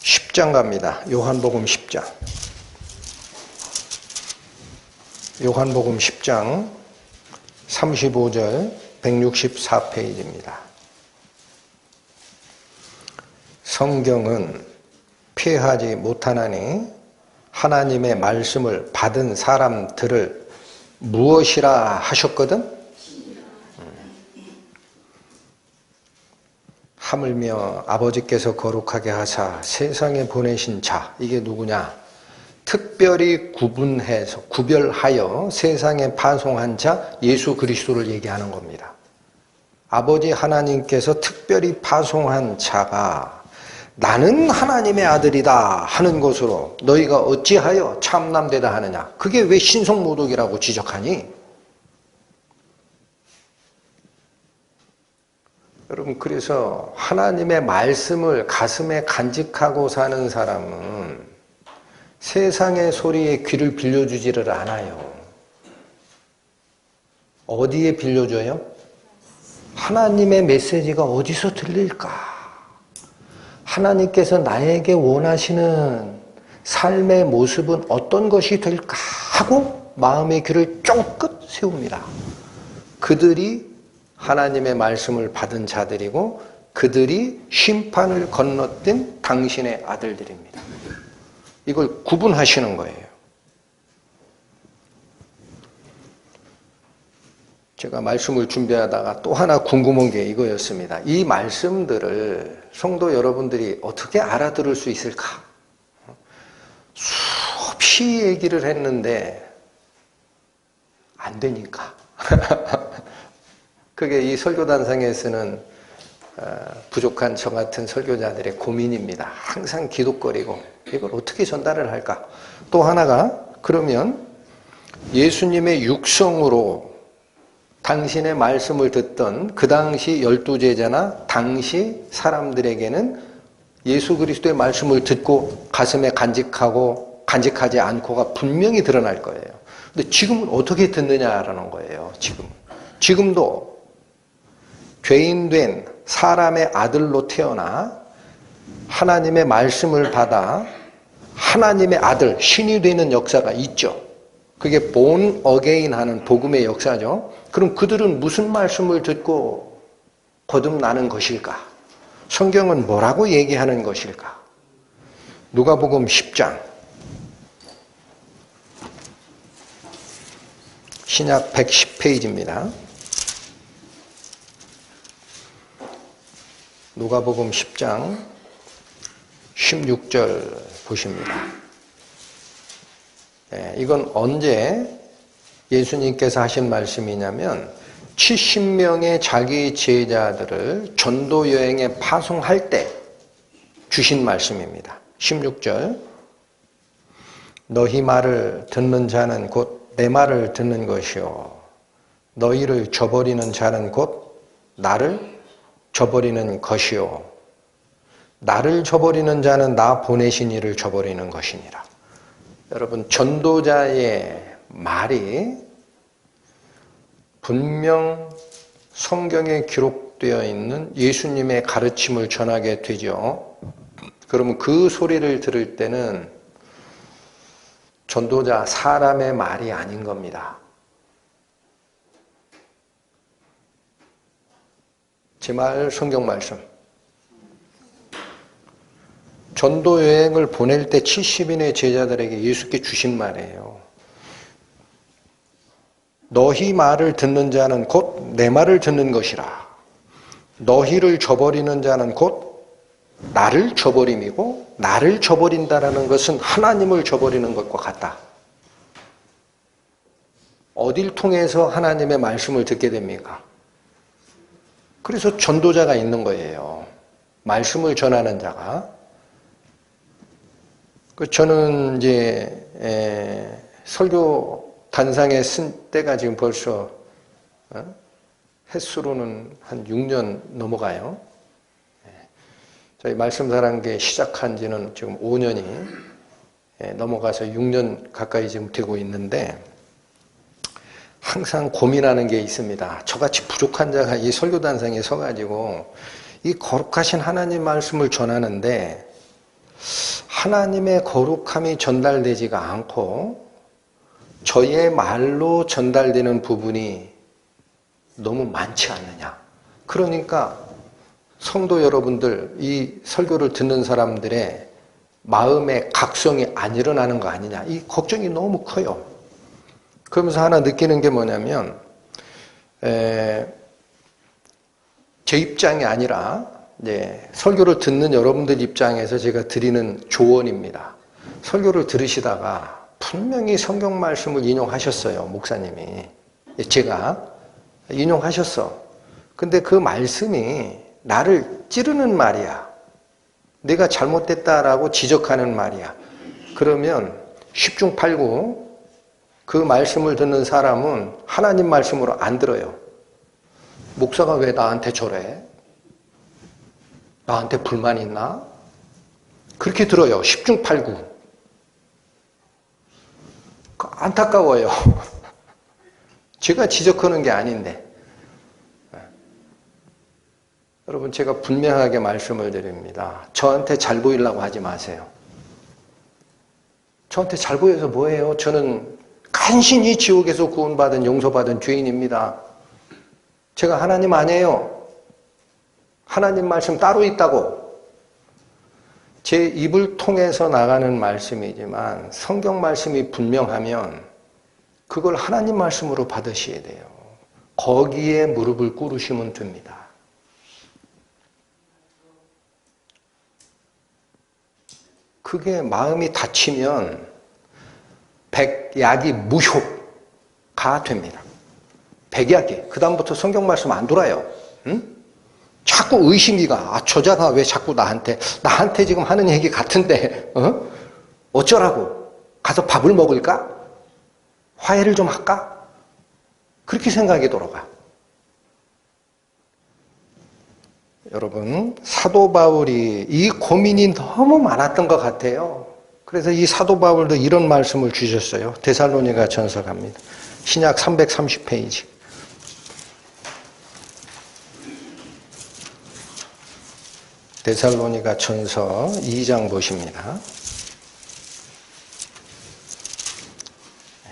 10장 갑니다. 요한복음 10장. 요한복음 10장 35절 164페이지입니다. 성경은 폐하지 못하나니 하나님의 말씀을 받은 사람들을 무엇이라 하셨거든? 하물며 아버지께서 거룩하게 하사 세상에 보내신 자, 이게 누구냐? 특별히 구분해서, 구별하여 세상에 파송한 자, 예수 그리스도를 얘기하는 겁니다. 아버지 하나님께서 특별히 파송한 자가 나는 하나님의 아들이다 하는 것으로 너희가 어찌하여 참남되다 하느냐? 그게 왜 신성모독이라고 지적하니? 여러분, 그래서 하나님의 말씀을 가슴에 간직하고 사는 사람은 세상의 소리에 귀를 빌려주지를 않아요. 어디에 빌려줘요? 하나님의 메시지가 어디서 들릴까? 하나님께서 나에게 원하시는 삶의 모습은 어떤 것이 될까? 하고 마음의 귀를 쫑긋 세웁니다. 그들이 하나님의 말씀을 받은 자들이고 그들이 심판을 건너뛴 당신의 아들들입니다. 이걸 구분하시는 거예요. 제가 말씀을 준비하다가 또 하나 궁금한 게 이거였습니다. 이 말씀들을 성도 여러분들이 어떻게 알아들을 수 있을까? 수없이 얘기를 했는데 안 되니까. 그게 이 설교단상에서는 부족한 저 같은 설교자들의 고민입니다. 항상 기도거리고 이걸 어떻게 전달을 할까? 또 하나가, 그러면 예수님의 육성으로 당신의 말씀을 듣던 그 당시 12제자나 당시 사람들에게는 예수 그리스도의 말씀을 듣고 가슴에 간직하고 간직하지 않고가 분명히 드러날 거예요. 근데 지금은 어떻게 듣느냐라는 거예요. 지금도 죄인된 사람의 아들로 태어나 하나님의 말씀을 받아 하나님의 아들, 신이 되는 역사가 있죠. 그게 born again 하는 복음의 역사죠. 그럼 그들은 무슨 말씀을 듣고 거듭나는 것일까? 성경은 뭐라고 얘기하는 것일까? 누가복음 10장, 신약 110페이지입니다. 누가복음 10장 16절 보십니다. 이건 언제 예수님께서 하신 말씀이냐면 70명의 자기 제자들을 전도 여행에 파송할 때 주신 말씀입니다. 16절 너희 말을 듣는 자는 곧 내 말을 듣는 것이요 너희를 저버리는 자는 곧 나를 저버리는 것이요 나를 저버리는 자는 나 보내신 이를 저버리는 것이니라. 여러분, 전도자의 말이 분명 성경에 기록되어 있는 예수님의 가르침을 전하게 되죠. 그러면 그 소리를 들을 때는 전도자 사람의 말이 아닌 겁니다. 제 말 성경 말씀. 전도 여행을 보낼 때 70인의 제자들에게 예수께 주신 말이에요. 너희 말을 듣는 자는 곧 내 말을 듣는 것이라. 너희를 저버리는 자는 곧 나를 저버림이고 나를 저버린다라는 것은 하나님을 저버리는 것과 같다. 어딜 통해서 하나님의 말씀을 듣게 됩니까? 그래서 전도자가 있는 거예요. 말씀을 전하는 자가. 저는 이제 설교 단상에 쓴 때가 지금 벌써 횟수로는 한 6년 넘어가요. 저희 말씀사랑교회 시작한 지는 지금 5년이 넘어가서 6년 가까이 지금 되고 있는데 항상 고민하는 게 있습니다. 저같이 부족한 자가 이 설교단상에 서가지고 이 거룩하신 하나님 말씀을 전하는데 하나님의 거룩함이 전달되지가 않고 저의 말로 전달되는 부분이 너무 많지 않느냐. 그러니까 성도 여러분들, 이 설교를 듣는 사람들의 마음의 각성이 안 일어나는 거 아니냐. 이 걱정이 너무 커요. 그러면서 하나 느끼는 게 뭐냐면 제 입장이 아니라 설교를 듣는 여러분들 입장에서 제가 드리는 조언입니다. 설교를 들으시다가 분명히 성경 말씀을 인용하셨어요. 목사님이. 제가 인용하셨어. 근데 그 말씀이 나를 찌르는 말이야. 내가 잘못됐다라고 지적하는 말이야. 그러면 10중 8구 그 말씀을 듣는 사람은 하나님 말씀으로 안 들어요. 목사가 왜 나한테 저래? 나한테 불만 있나? 그렇게 들어요. 10중 8구. 안타까워요. 제가 지적하는 게 아닌데. 여러분, 제가 분명하게 말씀을 드립니다. 저한테 잘 보이려고 하지 마세요. 저한테 잘 보여서 뭐예요? 저는 간신히 지옥에서 구원받은 용서받은 죄인입니다. 제가 하나님 아니에요. 하나님 말씀 따로 있다고. 제 입을 통해서 나가는 말씀이지만 성경 말씀이 분명하면 그걸 하나님 말씀으로 받으셔야 돼요. 거기에 무릎을 꿇으시면 됩니다. 그게 마음이 닫히면 백약이 무효가 됩니다. 백약이. 그 다음부터 성경 말씀 안 돌아요. 응? 자꾸 의심이가 저 자가 왜 자꾸 나한테 지금 하는 얘기 같은데 어쩌라고? 가서 밥을 먹을까? 화해를 좀 할까? 그렇게 생각이 돌아가. 여러분, 사도 바울이 이 고민이 너무 많았던 것 같아요. 그래서 이 사도 바울도 이런 말씀을 주셨어요. 데살로니가 전서 갑니다. 신약 330페이지. 데살로니가 전서 2장 보십니다.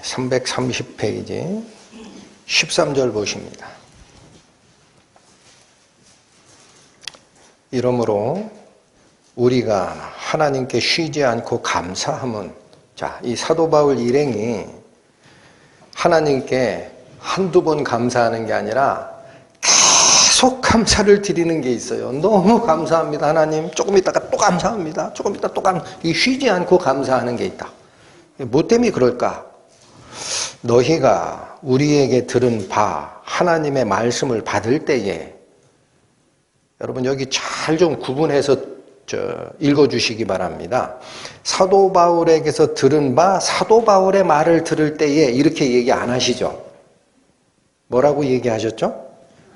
330페이지 13절 보십니다. 이러므로 우리가 하나님께 쉬지 않고 감사함은, 자, 이 사도 바울 일행이 하나님께 한두 번 감사하는 게 아니라 계속 감사를 드리는 게 있어요. 너무 감사합니다 하나님. 조금 있다가 또 감사합니다. 조금 있다가 또 쉬지 않고 감사하는 게 있다. 뭐 때문에 그럴까? 너희가 우리에게 들은 바 하나님의 말씀을 받을 때에, 여러분 여기 잘 좀 구분해서 읽어주시기 바랍니다. 사도 바울에게서 들은 바, 사도 바울의 말을 들을 때에 이렇게 얘기 안 하시죠. 뭐라고 얘기하셨죠?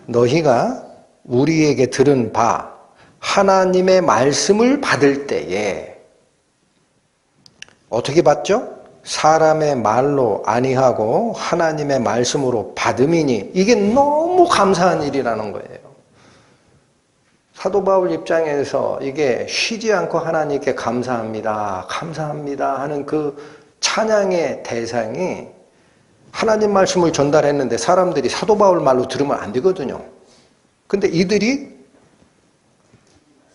너희가 우리에게 들은 바 하나님의 말씀을 받을 때에 어떻게 받죠? 사람의 말로 아니하고 하나님의 말씀으로 받음이니. 이게 너무 감사한 일이라는 거예요. 사도 바울 입장에서 이게 쉬지 않고 하나님께 감사합니다, 감사합니다 하는 그 찬양의 대상이 하나님 말씀을 전달했는데 사람들이 사도 바울 말로 들으면 안 되거든요. 근데 이들이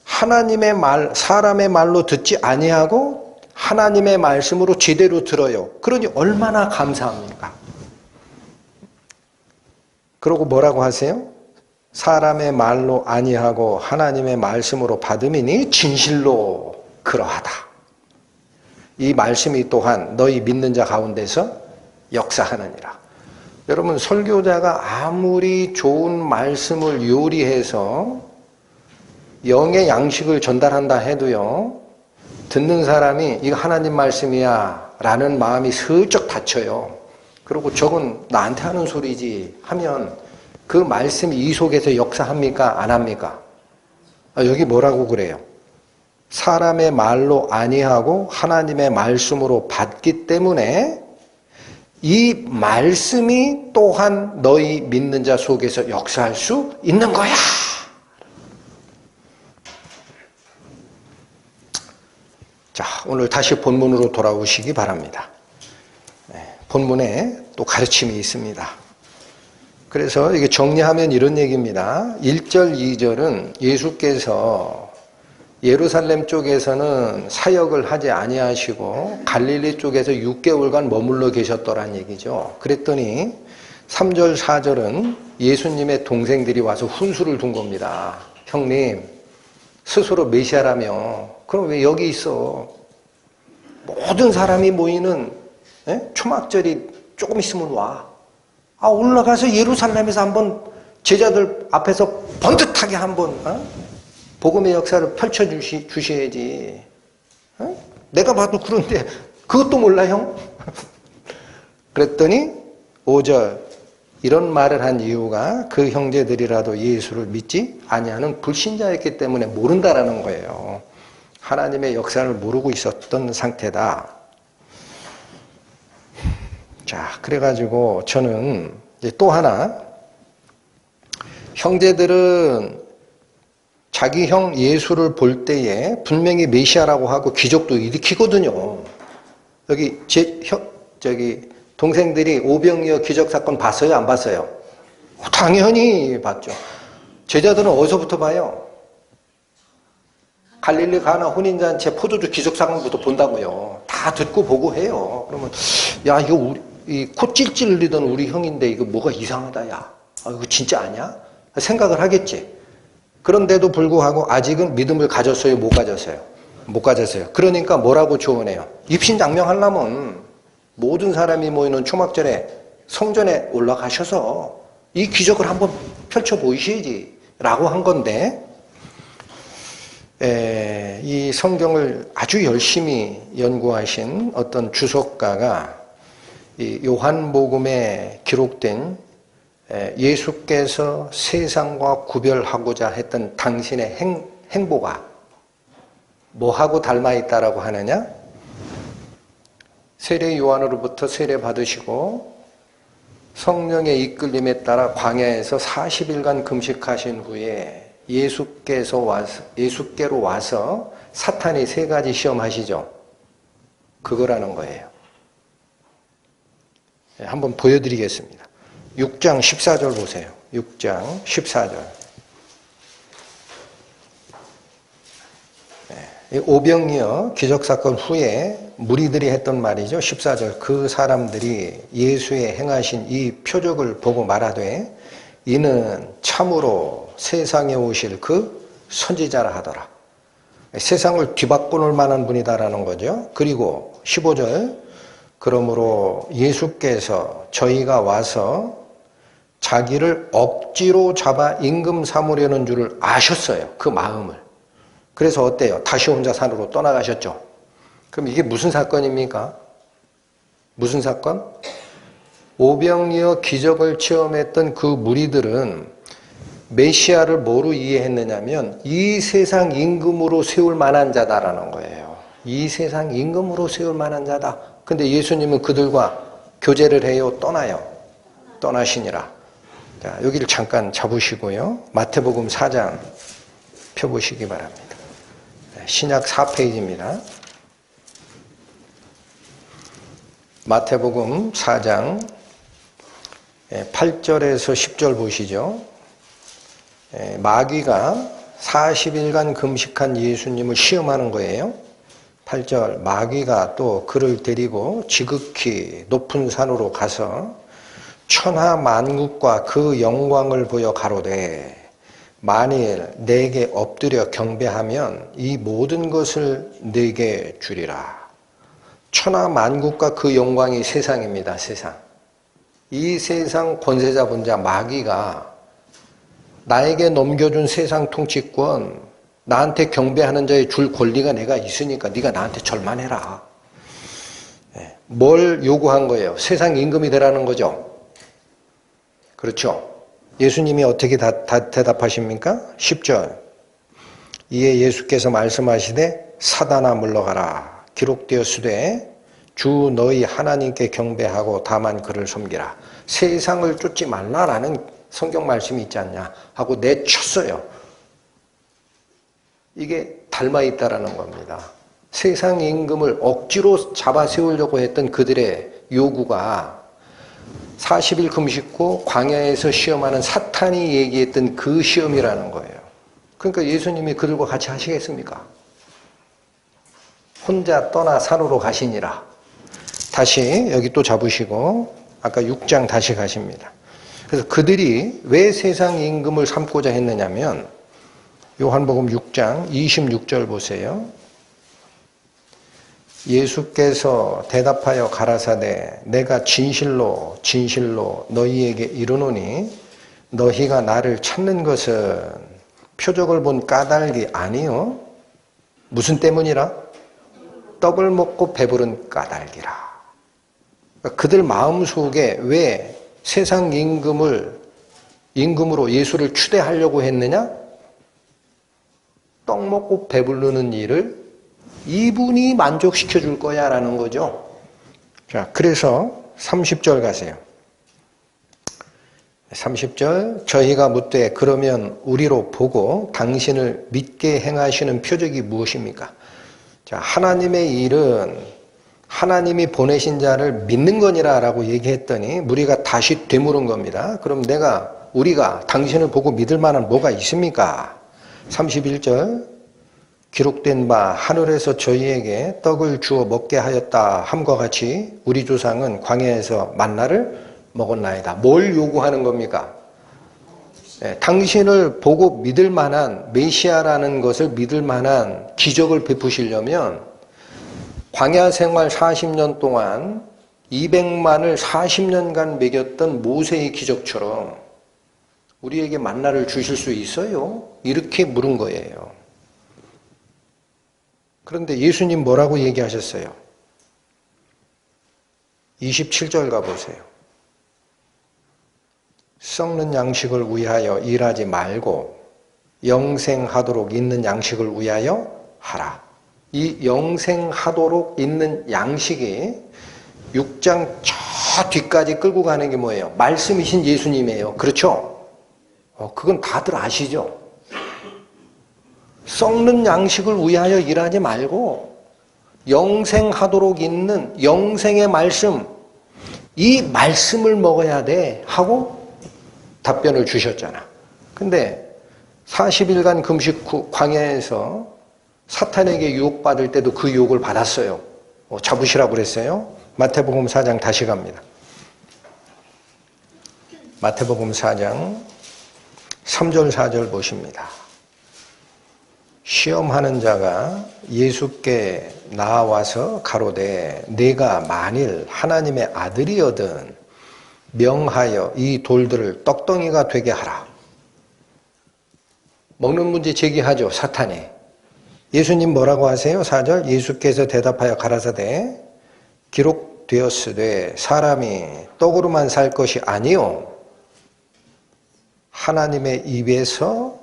하나님의 말, 사람의 말로 듣지 아니하고 하나님의 말씀으로 제대로 들어요. 그러니 얼마나 감사합니까? 그러고 뭐라고 하세요? 사람의 말로 아니하고 하나님의 말씀으로 받음이니 진실로 그러하다. 이 말씀이 또한 너희 믿는 자 가운데서 역사하느니라. 여러분, 설교자가 아무리 좋은 말씀을 요리해서 영의 양식을 전달한다 해도요, 듣는 사람이 이거 하나님 말씀이야 라는 마음이 슬쩍 닫혀요. 그리고 저건 나한테 하는 소리지 하면 그 말씀이 이 속에서 역사합니까? 안 합니까? 여기 뭐라고 그래요? 사람의 말로 아니하고 하나님의 말씀으로 받기 때문에 이 말씀이 또한 너희 믿는 자 속에서 역사할 수 있는 거야. 자, 오늘 다시 본문으로 돌아오시기 바랍니다. 본문에 또 가르침이 있습니다. 그래서 이게 정리하면 이런 얘기입니다. 1절, 2절은 예수께서 예루살렘 쪽에서는 사역을 하지 아니하시고 갈릴리 쪽에서 6개월간 머물러 계셨더란 얘기죠. 그랬더니 3절, 4절은 예수님의 동생들이 와서 훈수를 둔 겁니다. 형님, 스스로 메시아라며 그럼 왜 여기 있어? 모든 사람이 모이는 초막절이 조금 있으면 와. 올라가서 예루살렘에서 한번 제자들 앞에서 번듯하게 한번 복음의 역사를 펼쳐주셔야지. 내가 봐도 그런데 그것도 몰라, 형? 그랬더니 5절, 이런 말을 한 이유가 그 형제들이라도 예수를 믿지 아니하는 불신자였기 때문에 모른다라는 거예요. 하나님의 역사를 모르고 있었던 상태다. 자, 그래가지고 저는 이제 또 하나, 형제들은 자기 형 예수를 볼 때에 분명히 메시아라고 하고 기적도 일으키거든요. 여기 동생들이 오병이어 기적 사건 봤어요? 안 봤어요? 당연히 봤죠. 제자들은 어디서부터 봐요? 갈릴리 가나 혼인잔치 포도주 기적 사건부터 본다고요. 다 듣고 보고 해요. 그러면 야, 이거 코 찔찔 흘리던 우리 형인데 이거 뭐가 이상하다, 야. 이거 진짜 아니야? 생각을 하겠지. 그런데도 불구하고 아직은 믿음을 가졌어요? 못 가졌어요? 못 가졌어요. 그러니까 뭐라고 조언해요? 입신장명하려면 모든 사람이 모이는 초막절에 성전에 올라가셔서 이 기적을 한번 펼쳐 보이셔야지 라고 한 건데, 이 성경을 아주 열심히 연구하신 어떤 주석가가 이 요한복음에 기록된 예수께서 세상과 구별하고자 했던 당신의 행보가 뭐하고 닮아있다라고 하느냐? 세례 요한으로부터 세례 받으시고 성령의 이끌림에 따라 광야에서 40일간 금식하신 후에 예수께로 와서 사탄이 3가지 시험하시죠. 그거라는 거예요. 한번 보여드리겠습니다. 6장 14절 보세요. 6장 14절. 오병이어 기적사건 후에 무리들이 했던 말이죠. 14절. 그 사람들이 예수의 행하신 이 표적을 보고 말하되 이는 참으로 세상에 오실 그 선지자라 하더라. 세상을 뒤바꿔 놓을 만한 분이다라는 거죠. 그리고 15절, 그러므로 예수께서 저희가 와서 자기를 억지로 잡아 임금 삼으려는 줄을 아셨어요. 그 마음을. 그래서 어때요? 다시 혼자 산으로 떠나가셨죠. 그럼 이게 무슨 사건입니까? 무슨 사건? 오병이어 기적을 체험했던 그 무리들은 메시아를 뭐로 이해했느냐면 이 세상 임금으로 세울 만한 자다라는 거예요. 이 세상 임금으로 세울 만한 자다. 근데 예수님은 그들과 교제를 해요? 떠나요? 떠나시니라. 자, 여기를 잠깐 잡으시고요. 마태복음 4장 펴보시기 바랍니다. 신약 4페이지입니다. 마태복음 4장 8절에서 10절 보시죠. 마귀가 40일간 금식한 예수님을 시험하는 거예요. 8절, 마귀가 또 그를 데리고 지극히 높은 산으로 가서 천하 만국과 그 영광을 보여 가로되 만일 내게 엎드려 경배하면 이 모든 것을 내게 주리라. 천하 만국과 그 영광이 세상입니다. 세상. 이 세상 권세자분 자 마귀가 나에게 넘겨준 세상 통치권, 나한테 경배하는 자에 줄 권리가 내가 있으니까 네가 나한테 절만해라. 뭘 요구한 거예요? 세상 임금이 되라는 거죠. 그렇죠? 예수님이 어떻게 대답하십니까? 10절. 이에 예수께서 말씀하시되 사단아 물러가라. 기록되었으되 주 너희 하나님께 경배하고 다만 그를 섬기라. 세상을 쫓지 말라라는 성경 말씀이 있지 않냐 하고 내쳤어요. 이게 닮아 있다라는 겁니다. 세상 임금을 억지로 잡아 세우려고 했던 그들의 요구가 40일 금식 후 광야에서 시험하는 사탄이 얘기했던 그 시험이라는 거예요. 그러니까 예수님이 그들과 같이 하시겠습니까? 혼자 떠나 산으로 가시니라. 다시 여기 또 잡으시고 아까 6장 다시 가십니다. 그래서 그들이 왜 세상 임금을 삼고자 했느냐면 요한복음 6장 26절 보세요. 예수께서 대답하여 가라사대 내가 진실로 진실로 너희에게 이르노니 너희가 나를 찾는 것은 표적을 본 까닭이 아니요. 무슨 때문이라? 떡을 먹고 배부른 까닭이라. 그들 마음속에 왜 세상 임금으로 예수를 추대하려고 했느냐? 떡 먹고 배부르는 일을 이분이 만족시켜 줄 거야 라는 거죠. 자, 그래서 30절 가세요. 30절 저희가 묻되 그러면 우리로 보고 당신을 믿게 행하시는 표적이 무엇입니까? 자, 하나님의 일은 하나님이 보내신 자를 믿는 거니라 라고 얘기했더니 무리가 다시 되물은 겁니다. 그럼 우리가 당신을 보고 믿을 만한 뭐가 있습니까? 31절 기록된 바 하늘에서 저희에게 떡을 주어 먹게 하였다 함과 같이 우리 조상은 광야에서 만나를 먹었나이다. 뭘 요구하는 겁니까? 당신을 보고 믿을 만한 메시아라는 것을 믿을 만한 기적을 베푸시려면 광야 생활 40년 동안 200만을 40년간 먹였던 모세의 기적처럼 우리에게 만나를 주실 수 있어요? 이렇게 물은 거예요. 그런데 예수님 뭐라고 얘기하셨어요? 27절 가보세요. 썩는 양식을 위하여 일하지 말고 영생하도록 있는 양식을 위하여 하라. 이 영생하도록 있는 양식이 6장 저 뒤까지 끌고 가는 게 뭐예요? 말씀이신 예수님이에요. 그렇죠? 그건 다들 아시죠? 썩는 양식을 위하여 일하지 말고 영생하도록 있는 영생의 말씀, 이 말씀을 먹어야 돼 하고 답변을 주셨잖아. 근데 40일간 금식 후 광야에서 사탄에게 유혹받을 때도 그 유혹을 받았어요. 잡으시라고 그랬어요. 마태복음 4장 다시 갑니다. 마태복음 4장 3절 4절 보십니다. 시험하는 자가 예수께 나와서 가로되 내가 만일 하나님의 아들이거든 명하여 이 돌들을 떡덩이가 되게 하라. 먹는 문제 제기하죠, 사탄이. 예수님 뭐라고 하세요? 4절 예수께서 대답하여 가라사대 기록되었으되 사람이 떡으로만 살 것이 아니요 하나님의 입에서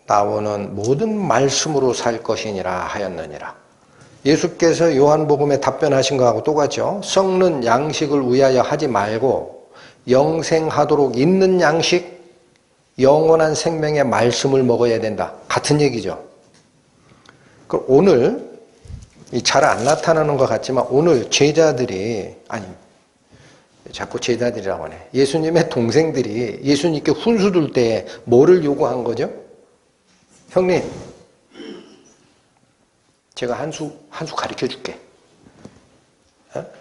나오는 모든 말씀으로 살 것이니라 하였느니라. 예수께서 요한복음에 답변하신 거하고 똑같죠. 썩는 양식을 위하여 하지 말고 영생하도록 있는 양식, 영원한 생명의 말씀을 먹어야 된다. 같은 얘기죠. 그럼 오늘 잘 안 나타나는 것 같지만 오늘 제자들이 자꾸 제자들이라고 하네. 예수님의 동생들이 예수님께 훈수 둘 때 뭐를 요구한 거죠? 형님, 제가 한 수 가르쳐 줄게.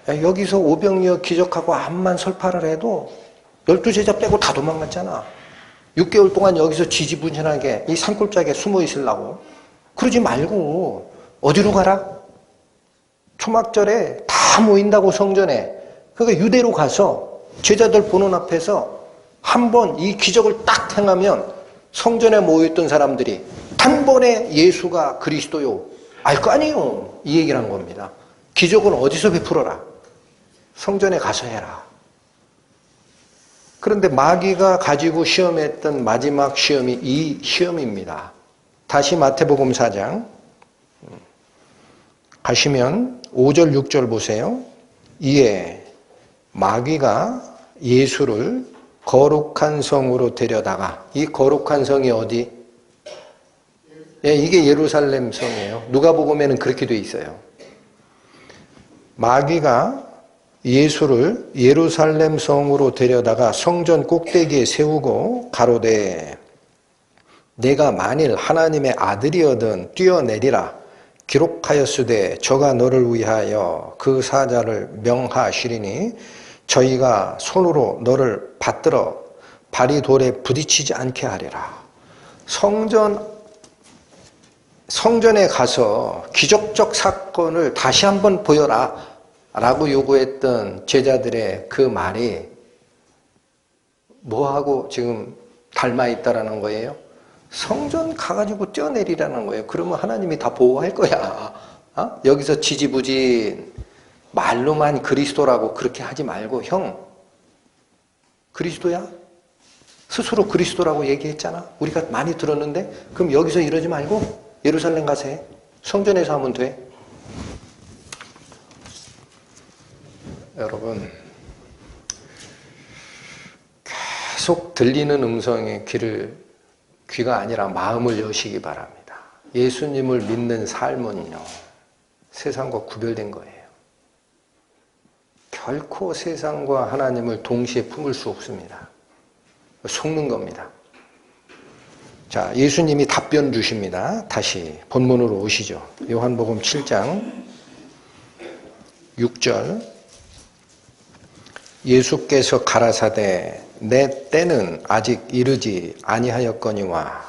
여기서 오병이어 기적하고 암만 설파를 해도 12제자 빼고 다 도망갔잖아. 6개월 동안 여기서 지지부진하게 이 산골짜기에 숨어 있으려고. 그러지 말고 어디로 가라? 초막절에 다 모인다고 성전에. 그러니까 유대로 가서 제자들 보는 앞에서 한번 이 기적을 딱 행하면 성전에 모여있던 사람들이 단번에 예수가 그리스도요 알 거 아니에요. 이 얘기를 한 겁니다. 기적은 어디서 베풀어라? 성전에 가서 해라. 그런데 마귀가 가지고 시험했던 마지막 시험이 이 시험입니다. 다시 마태복음 4장 가시면 5절 6절 보세요. 이에 마귀가 예수를 거룩한 성으로 데려다가, 이 거룩한 성이 어디? 이게 예루살렘 성이에요. 누가복음에는 그렇게 돼 있어요. 마귀가 예수를 예루살렘 성으로 데려다가 성전 꼭대기에 세우고 가로되 내가 만일 하나님의 아들이거든 뛰어내리라. 기록하였으되 저가 너를 위하여 그 사자를 명하시리니 저희가 손으로 너를 받들어 발이 돌에 부딪히지 않게 하리라. 성전에 가서 기적적 사건을 다시 한번 보여라 라고 요구했던 제자들의 그 말이 뭐하고 지금 닮아 있다라는 거예요? 성전 가가지고 뛰어내리라는 거예요. 그러면 하나님이 다 보호할 거야. 여기서 지지부진 말로만 그리스도라고 그렇게 하지 말고 형 그리스도야? 스스로 그리스도라고 얘기했잖아. 우리가 많이 들었는데 그럼 여기서 이러지 말고 예루살렘 가서 해. 성전에서 하면 돼. 여러분 계속 들리는 음성의 귀가 아니라 마음을 여시기 바랍니다. 예수님을 믿는 삶은요 세상과 구별된 거예요. 결코 세상과 하나님을 동시에 품을 수 없습니다. 속는 겁니다. 자, 예수님이 답변 주십니다. 다시 본문으로 오시죠. 요한복음 7장 6절 예수께서 가라사대 내 때는 아직 이르지 아니하였거니와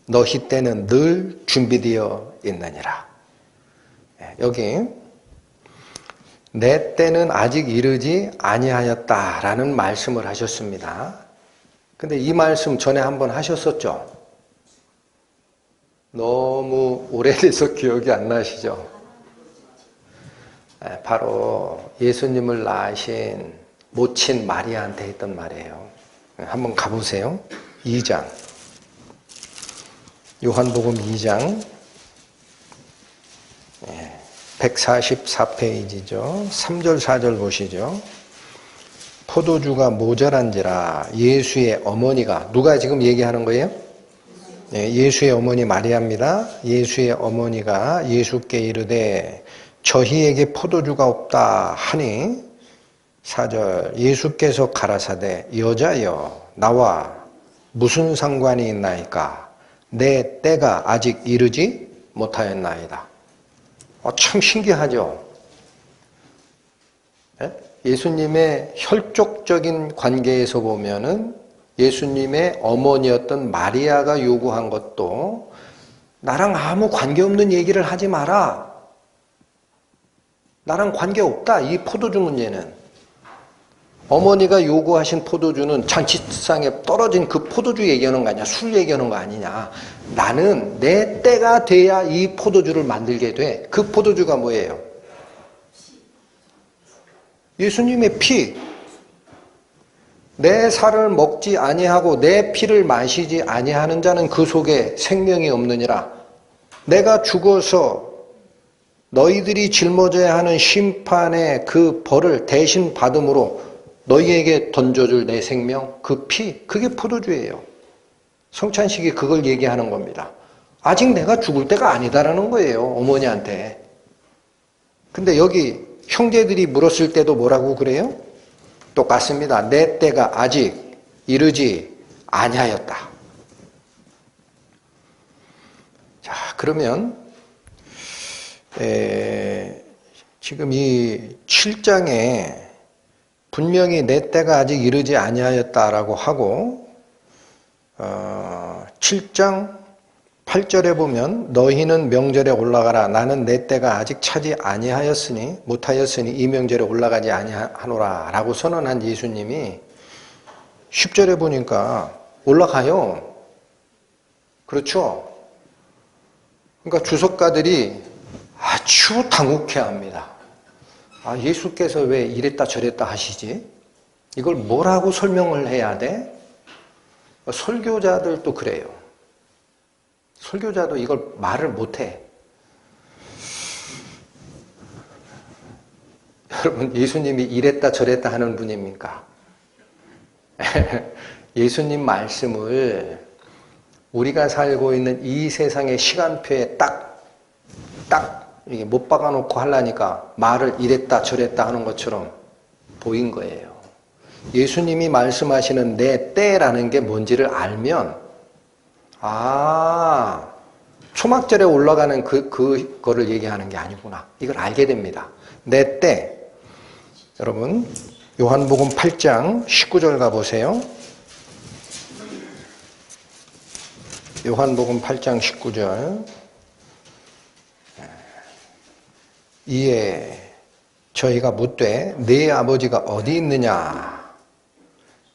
너희 때는 늘 준비되어 있느니라. 여기 내 때는 아직 이르지 아니하였다라는 말씀을 하셨습니다. 근데 이 말씀 전에 한번 하셨었죠? 너무 오래돼서 기억이 안 나시죠? 바로 예수님을 낳으신 모친 마리아한테 했던 말이에요. 한번 가보세요. 2장 요한복음 2장 144페이지죠. 3절 4절 보시죠. 포도주가 모자란지라 예수의 어머니가 누가 지금 얘기하는 거예요? 예수의 어머니 마리아입니다. 예수의 어머니가 예수께 이르되 저희에게 포도주가 없다 하니 4절 예수께서 가라사대 여자여 나와 무슨 상관이 있나이까 내 때가 아직 이르지 못하였나이다. 참 신기하죠. 예수님의 혈족적인 관계에서 보면은 예수님의 어머니였던 마리아가 요구한 것도 나랑 아무 관계없는 얘기를 하지 마라. 나랑 관계없다. 이 포도주 문제는. 어머니가 요구하신 포도주는 잔치상에 떨어진 그 포도주 얘기하는 거 아니냐. 술 얘기하는 거 아니냐. 나는 내 때가 돼야 이 포도주를 만들게 돼. 그 포도주가 뭐예요? 예수님의 피. 내 살을 먹지 아니하고 내 피를 마시지 아니하는 자는 그 속에 생명이 없느니라. 내가 죽어서 너희들이 짊어져야 하는 심판의 그 벌을 대신 받음으로 너희에게 던져줄 내 생명, 그 피, 그게 포도주예요. 성찬식이 그걸 얘기하는 겁니다. 아직 내가 죽을 때가 아니다라는 거예요, 어머니한테. 근데 여기 형제들이 물었을 때도 뭐라고 그래요? 똑같습니다. 내 때가 아직 이르지 아니하였다. 자, 그러면 지금 이 7장에 분명히 내 때가 아직 이르지 아니하였다라고 하고 7장 8절에 보면 너희는 명절에 올라가라. 나는 내 때가 아직 차지 아니하였으니 못하였으니 이 명절에 올라가지 아니하노라 라고 선언한 예수님이 10절에 보니까 올라가요. 그렇죠? 그러니까 주석가들이 아주 당혹해합니다. 아, 예수께서 왜 이랬다 저랬다 하시지? 이걸 뭐라고 설명을 해야 돼? 설교자들도 그래요. 설교자도 이걸 말을 못해. 여러분, 예수님이 이랬다 저랬다 하는 분입니까? 예수님 말씀을 우리가 살고 있는 이 세상의 시간표에 딱 이게 못 박아놓고 하려니까 말을 이랬다 저랬다 하는 것처럼 보인 거예요. 예수님이 말씀하시는 내 때라는 게 뭔지를 알면 아, 초막절에 올라가는 그거를 얘기하는 게 아니구나. 이걸 알게 됩니다. 내 때. 여러분, 요한복음 8장 19절 가보세요. 요한복음 8장 19절. 이에 저희가 묻되 네 아버지가 어디 있느냐?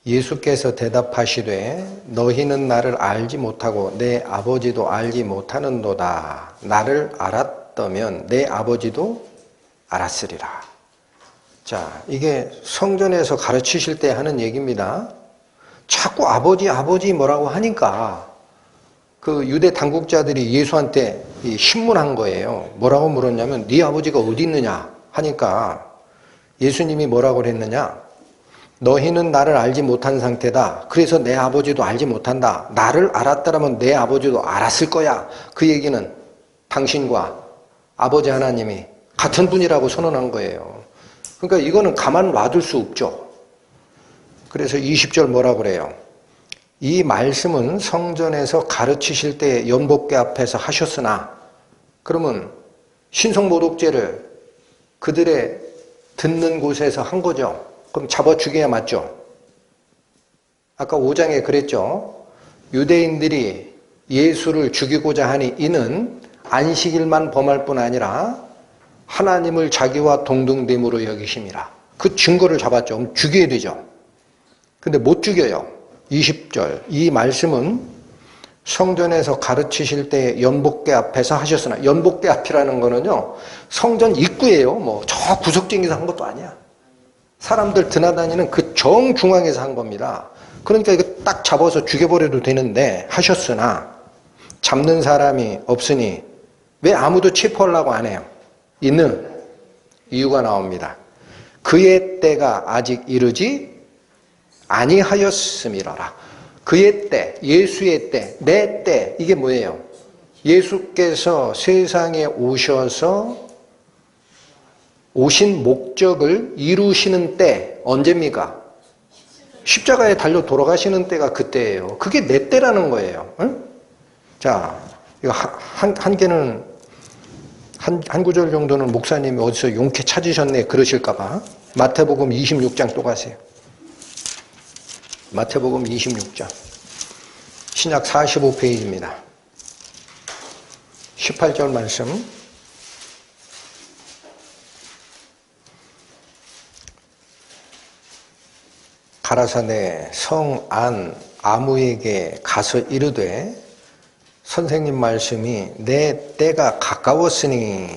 예수께서 대답하시되 너희는 나를 알지 못하고 내 아버지도 알지 못하는도다. 나를 알았다면 내 아버지도 알았으리라. 자, 이게 성전에서 가르치실 때 하는 얘기입니다. 자꾸 아버지 뭐라고 하니까 그 유대 당국자들이 예수한테 신문한 거예요. 뭐라고 물었냐면 네 아버지가 어디 있느냐 하니까 예수님이 뭐라고 그랬느냐? 너희는 나를 알지 못한 상태다. 그래서 내 아버지도 알지 못한다. 나를 알았다라면 내 아버지도 알았을 거야. 그 얘기는 당신과 아버지 하나님이 같은 분이라고 선언한 거예요. 그러니까 이거는 가만 놔둘 수 없죠. 그래서 20절 뭐라고 그래요? 이 말씀은 성전에서 가르치실 때 연복궤 앞에서 하셨으나 그러면 신성모독죄를 그들의 듣는 곳에서 한 거죠. 그럼 잡아 죽여야 맞죠? 아까 5장에 그랬죠? 유대인들이 예수를 죽이고자 하니 이는 안식일만 범할 뿐 아니라 하나님을 자기와 동등됨으로 여기심이라. 그 증거를 잡았죠. 그럼 죽여야 되죠. 근데 못 죽여요. 20절. 이 말씀은 성전에서 가르치실 때 연복궤 앞에서 하셨으나, 연복궤 앞이라는 거는요, 성전 입구예요. 뭐 저 구석쟁이에서 한 것도 아니야. 사람들 드나다니는 그 정중앙에서 한 겁니다. 그러니까 이거 딱 잡아서 죽여버려도 되는데 하셨으나 잡는 사람이 없으니 왜 아무도 체포하려고 안 해요? 있는 이유가 나옵니다. 그의 때가 아직 이르지 아니하였음이라라. 그의 때, 예수의 때, 내 때, 이게 뭐예요? 예수께서 세상에 오셔서 오신 목적을 이루시는 때 언제입니까? 십자가에 달려 돌아가시는 때가 그때예요. 그게 내 때라는 거예요. 응? 자, 이거 한 개는 한 구절 정도는 목사님이 어디서 용케 찾으셨네 그러실까 봐. 마태복음 26장 또 가세요. 마태복음 26장. 신약 45페이지입니다. 18절 말씀. 가라사대 성 안 아무에게 가서 이르되 선생님 말씀이 내 때가 가까웠으니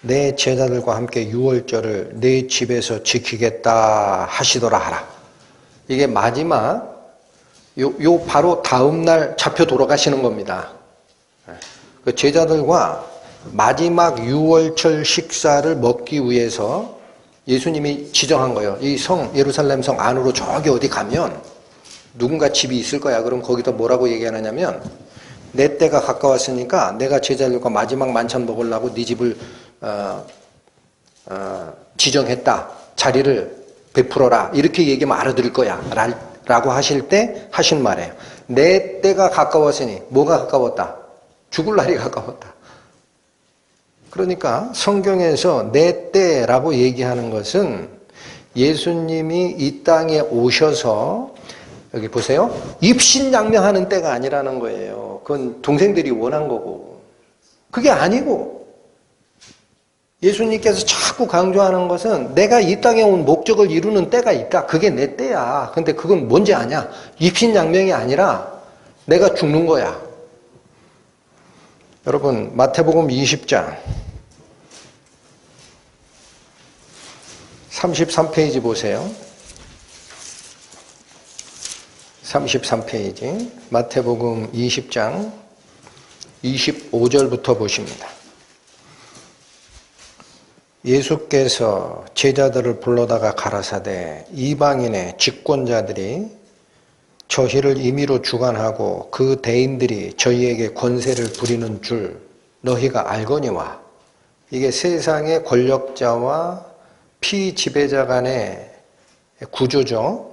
내 제자들과 함께 유월절을 내 집에서 지키겠다 하시더라 하라. 이게 마지막 요 바로 다음 날 잡혀 돌아가시는 겁니다. 그 제자들과 마지막 유월절 식사를 먹기 위해서 예수님이 지정한 거예요. 이 성, 예루살렘 성 안으로 저기 어디 가면 누군가 집이 있을 거야. 그럼 거기다 뭐라고 얘기하느냐면 내 때가 가까웠으니까 내가 제자들과 마지막 만찬 먹으려고 네 집을 지정했다. 자리를 베풀어라. 이렇게 얘기하면 알아들을 거야. 라고 하실 때 하신 말이에요. 내 때가 가까웠으니 뭐가 가까웠다? 죽을 날이 가까웠다. 그러니까 성경에서 내 때라고 얘기하는 것은 예수님이 이 땅에 오셔서 여기 보세요. 입신양명하는 때가 아니라는 거예요. 그건 동생들이 원한 거고. 그게 아니고 예수님께서 자꾸 강조하는 것은 내가 이 땅에 온 목적을 이루는 때가 있다. 그게 내 때야. 근데 그건 뭔지 아냐? 입신양명이 아니라 내가 죽는 거야. 여러분 마태복음 20장 33페이지 보세요. 33페이지 마태복음 20장 25절부터 보십니다. 예수께서 제자들을 불러다가 가라사대 이방인의 직권자들이 저희를 임의로 주관하고 그 대인들이 저희에게 권세를 부리는 줄 너희가 알거니와. 이게 세상의 권력자와 피지배자 간의 구조죠.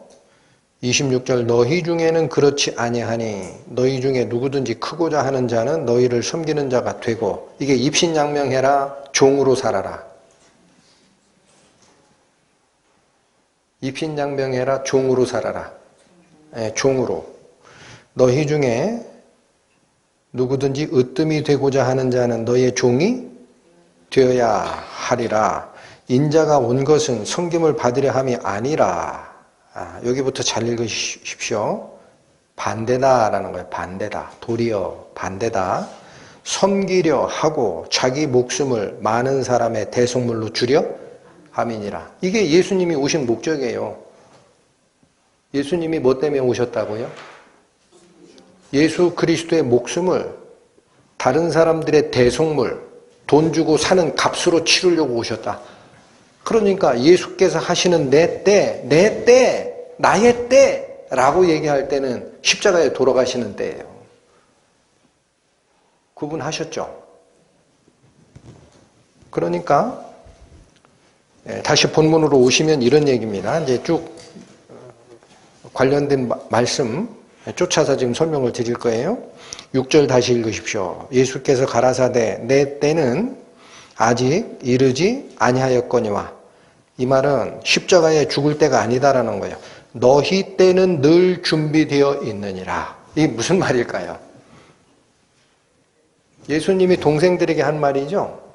26절 너희 중에는 그렇지 아니하니 너희 중에 누구든지 크고자 하는 자는 너희를 섬기는 자가 되고. 이게 입신양명해라 종으로 살아라. 입신양명해라 종으로 살아라. 네, 종으로. 너희 중에 누구든지 으뜸이 되고자 하는 자는 너희의 종이 되어야 하리라. 인자가 온 것은 섬김을 받으려 함이 아니라. 여기부터 잘 읽으십시오. 반대다라는 거예요. 반대다. 도리어 반대다. 섬기려 하고 자기 목숨을 많은 사람의 대속물로 주려 함이니라. 이게 예수님이 오신 목적이에요. 예수님이 뭐 때문에 오셨다고요? 예수 그리스도의 목숨을 다른 사람들의 대속물, 돈 주고 사는 값으로 치르려고 오셨다. 그러니까 예수께서 하시는 내 때, 나의 때라고 얘기할 때는 십자가에 돌아가시는 때예요. 구분하셨죠? 그러니까 다시 본문으로 오시면 이런 얘기입니다. 이제 쭉 관련된 말씀 쫓아서 지금 설명을 드릴 거예요. 6절 다시 읽으십시오. 예수께서 가라사대 내 때는 아직 이르지 아니하였거니와. 이 말은 십자가에 죽을 때가 아니다라는 거예요. 너희 때는 늘 준비되어 있느니라. 이게 무슨 말일까요? 예수님이 동생들에게 한 말이죠.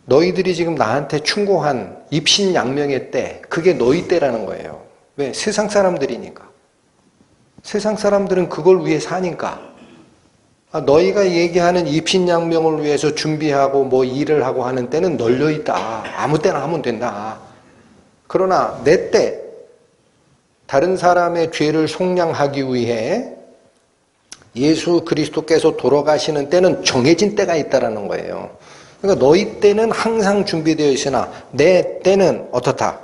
너희들이 지금 나한테 충고한 입신양명의 때, 그게 너희 때라는 거예요. 왜? 세상 사람들이니까. 세상 사람들은 그걸 위해 사니까. 너희가 얘기하는 입신양명을 위해서 준비하고 뭐 일을 하고 하는 때는 널려있다. 아무 때나 하면 된다. 그러나 내 때, 다른 사람의 죄를 속량하기 위해 예수 그리스도께서 돌아가시는 때는 정해진 때가 있다는 거예요. 그러니까 너희 때는 항상 준비되어 있으나 내 때는 어떻다?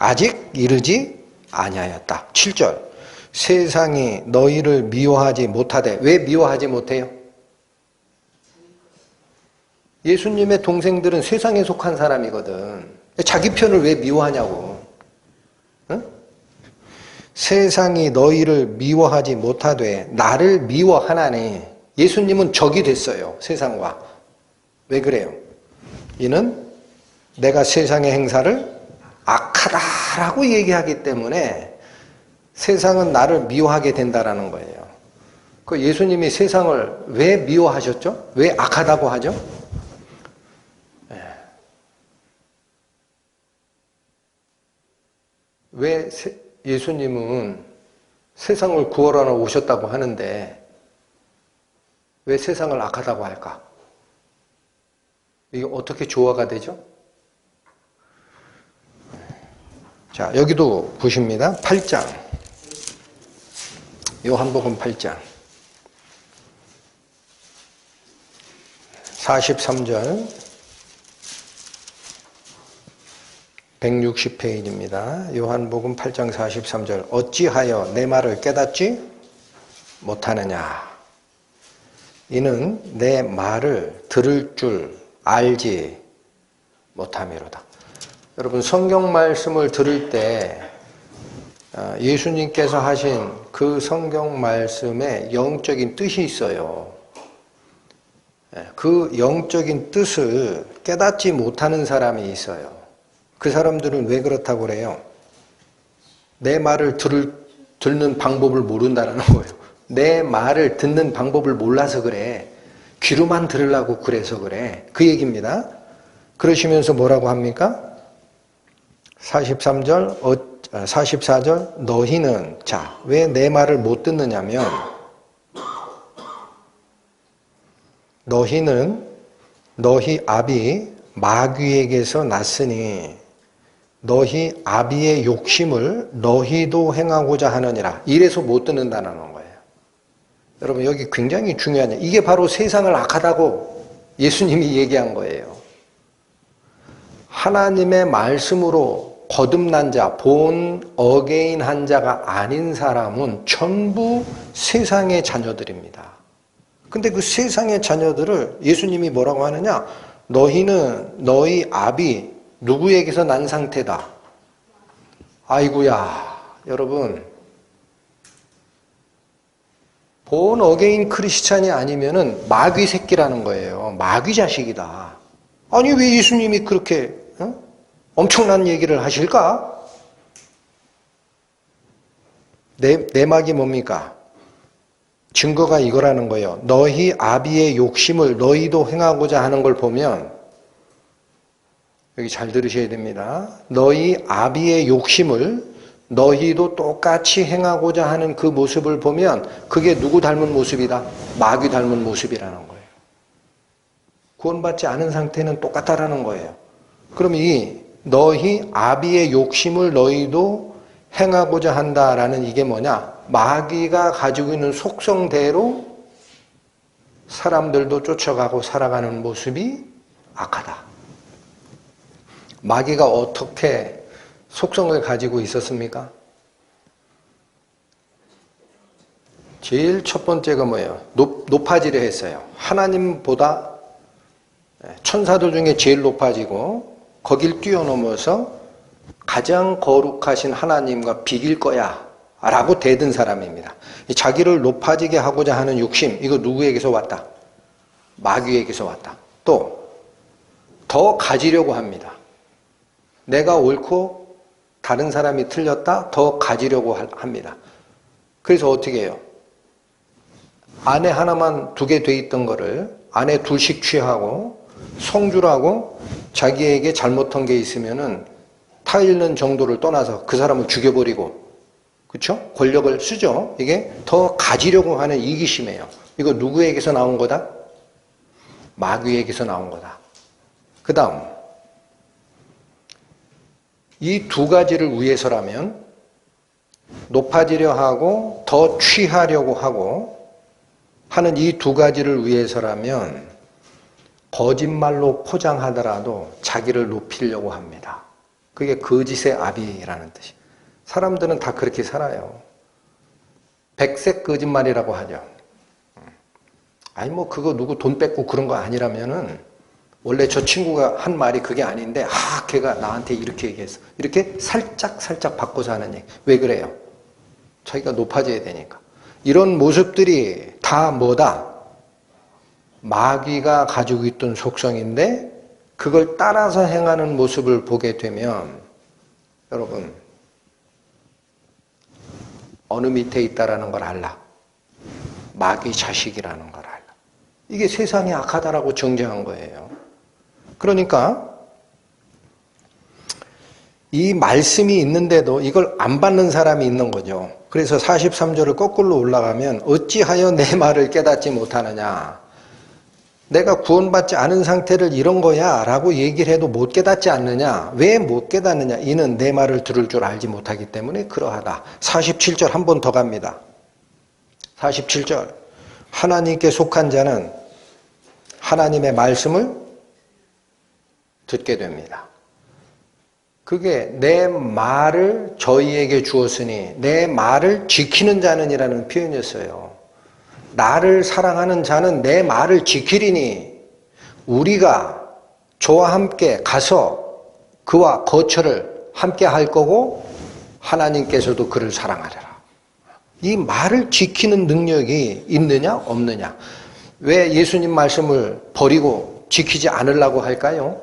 아직 이르지 아니하였다. 7절 세상이 너희를 미워하지 못하되. 왜 미워하지 못해요? 예수님의 동생들은 세상에 속한 사람이거든. 자기 편을 왜 미워하냐고. 응? 세상이 너희를 미워하지 못하되 나를 미워하나니. 예수님은 적이 됐어요. 세상과. 왜 그래요? 이는 내가 세상의 행사를 악하다라고 얘기하기 때문에 세상은 나를 미워하게 된다라는 거예요. 그 예수님이 세상을 왜 미워하셨죠? 왜 악하다고 하죠? 왜 예수님은 세상을 구원하러 오셨다고 하는데 왜 세상을 악하다고 할까? 이게 어떻게 조화가 되죠? 자, 여기도 보십니다. 8장. 요한복음 8장. 43절. 160페이지입니다. 요한복음 8장 43절. 어찌하여 내 말을 깨닫지 못하느냐? 이는 내 말을 들을 줄 알지 못함이로다. 여러분, 성경 말씀을 들을 때 예수님께서 하신 그 성경 말씀에 영적인 뜻이 있어요. 그 영적인 뜻을 깨닫지 못하는 사람이 있어요. 그 사람들은 왜 그렇다고 그래요? 내 말을 듣는 방법을 모른다는 거예요. 내 말을 듣는 방법을 몰라서 그래. 귀로만 들으려고 그래서 그래. 그 얘기입니다. 그러시면서 뭐라고 합니까? 44절 너희는 자, 왜 내 말을 못 듣느냐면 너희는 너희 아비 마귀에게서 났으니 너희 아비의 욕심을 너희도 행하고자 하느니라. 이래서 못 듣는다는 거예요. 여러분, 여기 굉장히 중요한 이게 바로 세상을 악하다고 예수님이 얘기한 거예요. 하나님의 말씀으로 거듭난 자, 본 어게인한 자가 아닌 사람은 전부 세상의 자녀들입니다. 근데 그 세상의 자녀들을 예수님이 뭐라고 하느냐? 너희는 너희 아비 누구에게서 난 상태다. 아이고야, 여러분, 본 어게인 크리스찬이 아니면은 마귀 새끼라는 거예요. 마귀 자식이다. 아니, 왜 예수님이 그렇게 엄청난 얘기를 하실까? 내막이 뭡니까? 증거가 이거라는 거예요. 너희 아비의 욕심을 너희도 행하고자 하는 걸 보면, 여기 잘 들으셔야 됩니다. 너희 아비의 욕심을 너희도 똑같이 행하고자 하는 그 모습을 보면 그게 누구 닮은 모습이다? 마귀 닮은 모습이라는 거예요. 구원받지 않은 상태는 똑같다라는 거예요. 그럼 이 너희 아비의 욕심을 너희도 행하고자 한다라는 이게 뭐냐? 마귀가 가지고 있는 속성대로 사람들도 쫓아가고 살아가는 모습이 악하다. 마귀가 어떻게 속성을 가지고 있었습니까? 제일 첫 번째가 뭐예요? 높아지려 했어요. 하나님보다 천사들 중에 제일 높아지고 거길 뛰어넘어서 가장 거룩하신 하나님과 비길 거야 라고 대든 사람입니다. 자기를 높아지게 하고자 하는 욕심, 이거 누구에게서 왔다? 마귀에게서 왔다. 또 더 가지려고 합니다. 내가 옳고 다른 사람이 틀렸다? 더 가지려고 합니다. 그래서 어떻게 해요? 안에 하나만 두게 돼 있던 거를 안에 둘씩 취하고 성주라고 자기에게 잘못한 게 있으면은 타일는 정도를 떠나서 그 사람을 죽여버리고, 그렇죠? 권력을 쓰죠. 이게 더 가지려고 하는 이기심이에요. 이거 누구에게서 나온 거다? 마귀에게서 나온 거다. 그 다음, 이 두 가지를 위해서라면 높아지려 하고 더 취하려고 하고 하는 이 두 가지를 위해서라면 거짓말로 포장하더라도 자기를 높이려고 합니다. 그게 거짓의 아비라는 뜻이에요. 사람들은 다 그렇게 살아요. 백색 거짓말이라고 하죠. 아니 뭐 그거 누구 돈 뺏고 그런 거 아니라면은 원래 저 친구가 한 말이 그게 아닌데 걔가 나한테 이렇게 얘기했어. 이렇게 살짝 바꿔서 하는 얘기. 왜 그래요? 자기가 높아져야 되니까. 이런 모습들이 다 뭐다? 마귀가 가지고 있던 속성인데 그걸 따라서 행하는 모습을 보게 되면 여러분 어느 밑에 있다라는 걸 알라. 마귀 자식이라는 걸 알라. 이게 세상이 악하다라고 정죄한 거예요. 그러니까 이 말씀이 있는데도 이걸 안 받는 사람이 있는 거죠. 그래서 43절을 거꾸로 올라가면 어찌하여 내 말을 깨닫지 못하느냐. 내가 구원받지 않은 상태를 이런 거야 라고 얘기를 해도 못 깨닫지 않느냐. 왜 못 깨닫느냐. 이는 내 말을 들을 줄 알지 못하기 때문에 그러하다. 47절 한 번 더 갑니다. 47절 하나님께 속한 자는 하나님의 말씀을 듣게 됩니다. 그게 내 말을 저희에게 주었으니 내 말을 지키는 자는이라는 표현이었어요. 나를 사랑하는 자는 내 말을 지키리니 우리가 저와 함께 가서 그와 거처를 함께 할 거고 하나님께서도 그를 사랑하리라. 이 말을 지키는 능력이 있느냐 없느냐. 왜 예수님 말씀을 버리고 지키지 않으려고 할까요?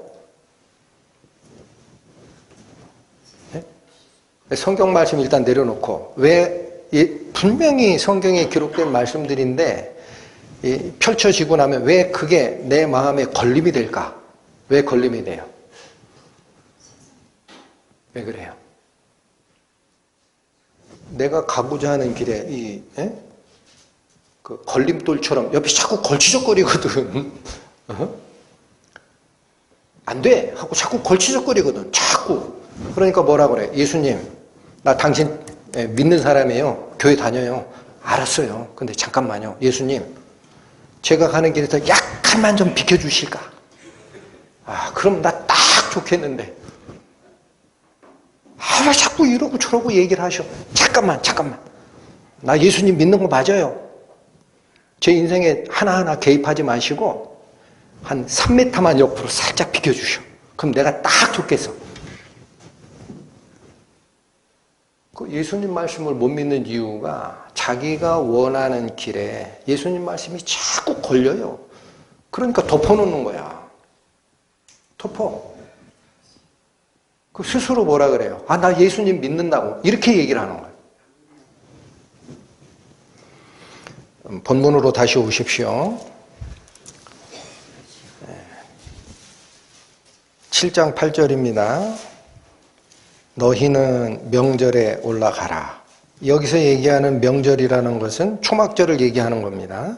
성경 말씀 일단 내려놓고 왜 분명히 성경에 기록된 말씀들인데 펼쳐지고 나면 왜 그게 내 마음에 걸림이 될까? 왜 걸림이 돼요? 왜 그래요? 내가 가고자 하는 길에 그 걸림돌처럼 옆에 자꾸 걸치적거리거든. 안 돼! 하고 자꾸 걸치적거리거든. 자꾸. 그러니까 뭐라 그래? 예수님, 나 당신 믿는 사람이에요. 교회 다녀요. 알았어요. 근데 잠깐만요. 예수님, 제가 가는 길에서 약간만 좀 비켜주실까? 아, 그럼 나 딱 좋겠는데. 아, 왜 자꾸 이러고 저러고 얘기를 하셔? 잠깐만. 나 예수님 믿는 거 맞아요. 제 인생에 하나하나 개입하지 마시고 한 3m만 옆으로 살짝 비켜주셔. 그럼 내가 딱 좋겠어. 그 예수님 말씀을 못 믿는 이유가 자기가 원하는 길에 예수님 말씀이 자꾸 걸려요. 그러니까 덮어놓는 거야. 덮어. 그 스스로 뭐라 그래요? 아, 나 예수님 믿는다고. 이렇게 얘기를 하는 거예요. 본문으로 다시 오십시오. 7장 8절입니다. 너희는 명절에 올라가라. 여기서 얘기하는 명절이라는 것은 초막절을 얘기하는 겁니다.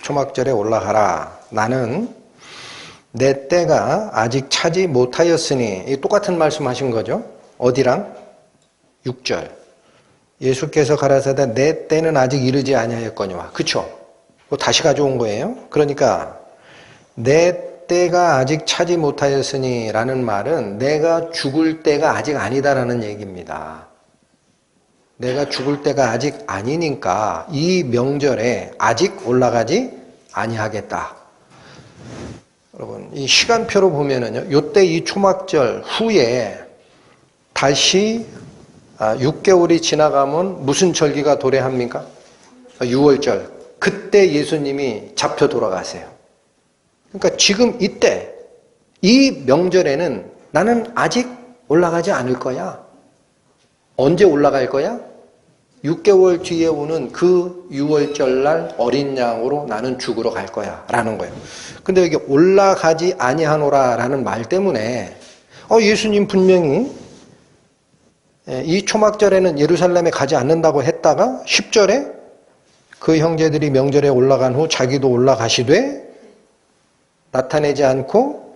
초막절에 올라가라. 나는 내 때가 아직 차지 못하였으니, 똑같은 말씀 하신 거죠. 어디랑? 6절. 예수께서 가라사대 내 때는 아직 이르지 아니하였거니와. 그쵸? 그거 다시 가져온 거예요. 그러니까 내 때가 아직 차지 못하였으니 라는 말은 내가 죽을 때가 아직 아니다라는 얘기입니다. 내가 죽을 때가 아직 아니니까 이 명절에 아직 올라가지 아니하겠다. 여러분, 이 시간표로 보면은요, 요때 이 초막절 후에 다시 6개월이 지나가면 무슨 절기가 도래합니까? 6월절. 그때 예수님이 잡혀 돌아가세요. 그러니까 지금 이때 이 명절에는 나는 아직 올라가지 않을 거야. 언제 올라갈 거야? 6개월 뒤에 오는 그 6월절 날 어린 양으로 나는 죽으러 갈 거야 라는 거예요. 근데 여기 올라가지 아니하노라 라는 말 때문에 예수님 분명히 이 초막절에는 예루살렘에 가지 않는다고 했다가 10절에 그 형제들이 명절에 올라간 후 자기도 올라가시되 나타내지 않고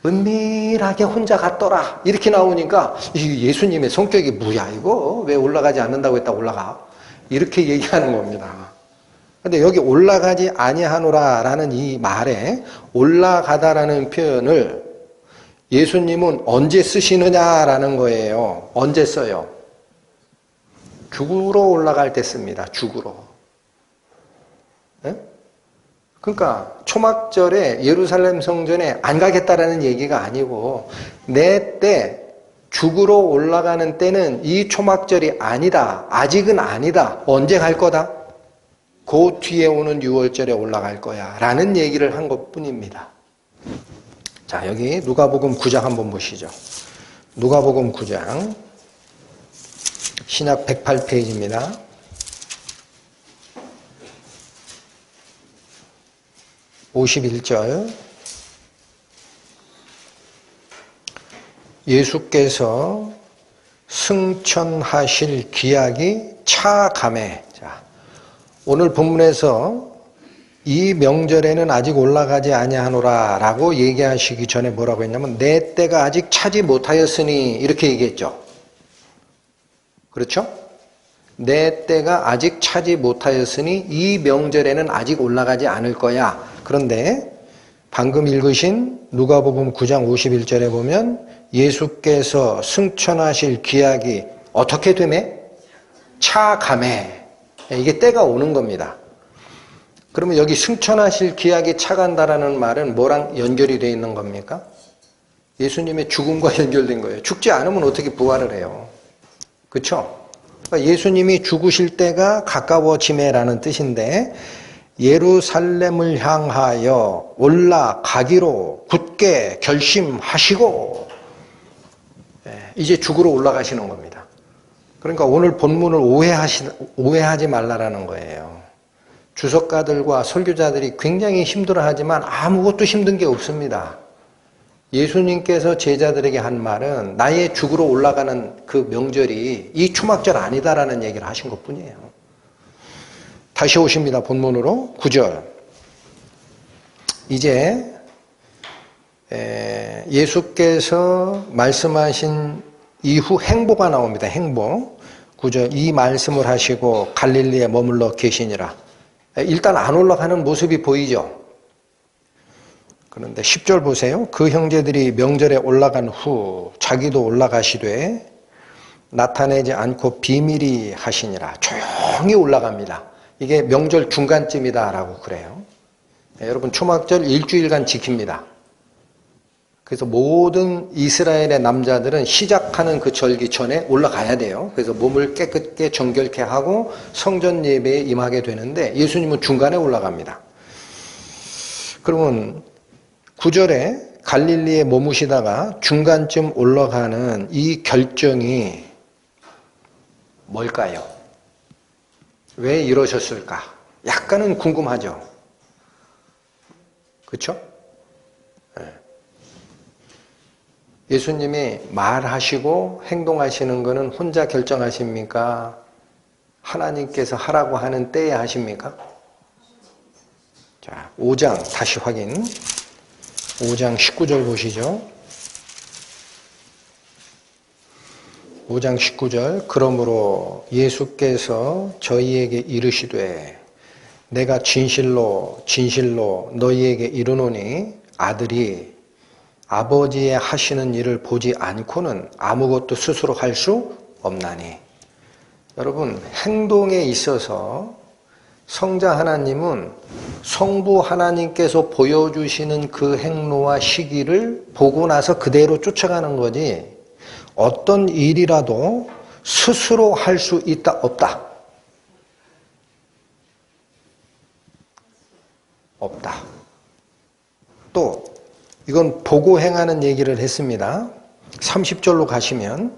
은밀하게 혼자 갔더라. 이렇게 나오니까 예수님의 성격이 뭐야 이거? 왜 올라가지 않는다고 했다 올라가? 이렇게 얘기하는 겁니다. 근데 여기 올라가지 아니하노라 라는 이 말에 올라가다라는 표현을 예수님은 언제 쓰시느냐라는 거예요. 언제 써요? 죽으러 올라갈 때 씁니다. 죽으러. 네? 그러니까 초막절에 예루살렘 성전에 안 가겠다라는 얘기가 아니고 내 때 죽으러 올라가는 때는 이 초막절이 아니다. 아직은 아니다. 언제 갈 거다? 그 뒤에 오는 6월절에 올라갈 거야 라는 얘기를 한 것뿐입니다. 자, 여기 누가복음 9장 한번 보시죠. 누가복음 9장 신약 108페이지입니다. 51절 예수께서 승천하실 기약이 차감해. 자, 오늘 본문에서 이 명절에는 아직 올라가지 아니하노라 라고 얘기하시기 전에 뭐라고 했냐면 내 때가 아직 차지 못하였으니 이렇게 얘기했죠. 그렇죠? 내 때가 아직 차지 못하였으니 이 명절에는 아직 올라가지 않을 거야. 그런데 방금 읽으신 누가복음 9장 51절에 보면 예수께서 승천하실 기약이 어떻게 되매? 차감해. 이게 때가 오는 겁니다. 그러면 여기 승천하실 기약이 차간다라는 말은 뭐랑 연결이 되어 있는 겁니까? 예수님의 죽음과 연결된 거예요. 죽지 않으면 어떻게 부활을 해요? 그렇죠? 그러니까 예수님이 죽으실 때가 가까워지매라는 뜻인데 예루살렘을 향하여 올라가기로 굳게 결심하시고 이제 죽으러 올라가시는 겁니다. 그러니까 오늘 본문을 오해하지 말라라는 거예요. 주석가들과 설교자들이 굉장히 힘들어하지만 아무것도 힘든 게 없습니다. 예수님께서 제자들에게 한 말은 나의 죽으러 올라가는 그 명절이 이 초막절 아니다라는 얘기를 하신 것뿐이에요. 다시 오십니다. 본문으로 9절. 이제 예수께서 말씀하신 이후 행보가 나옵니다. 행보. 9절. 이 말씀을 하시고 갈릴리에 머물러 계시니라. 일단 안 올라가는 모습이 보이죠. 그런데 10절 보세요. 그 형제들이 명절에 올라간 후 자기도 올라가시되 나타내지 않고 비밀히 하시니라. 조용히 올라갑니다. 이게 명절 중간쯤이다라고 그래요. 여러분 초막절 일주일간 지킵니다. 그래서 모든 이스라엘의 남자들은 시작하는 그 절기 전에 올라가야 돼요. 그래서 몸을 깨끗게 정결케 하고 성전 예배에 임하게 되는데 예수님은 중간에 올라갑니다. 그러면 9절에 갈릴리에 머무시다가 중간쯤 올라가는 이 결정이 뭘까요? 왜 이러셨을까? 약간은 궁금하죠. 그렇죠? 예수님이 말하시고 행동하시는 것은 혼자 결정하십니까? 하나님께서 하라고 하는 때에 하십니까? 자, 5장 다시 확인. 5장 19절 보시죠. 5장 19절. 그러므로 예수께서 저희에게 이르시되 내가 진실로 진실로 너희에게 이르노니 아들이 아버지의 하시는 일을 보지 않고는 아무것도 스스로 할 수 없나니. 여러분, 행동에 있어서 성자 하나님은 성부 하나님께서 보여주시는 그 행로와 시기를 보고 나서 그대로 쫓아가는 거지 어떤 일이라도 스스로 할 수 있다 없다? 없다. 또 이건 보고 행하는 얘기를 했습니다. 30절로 가시면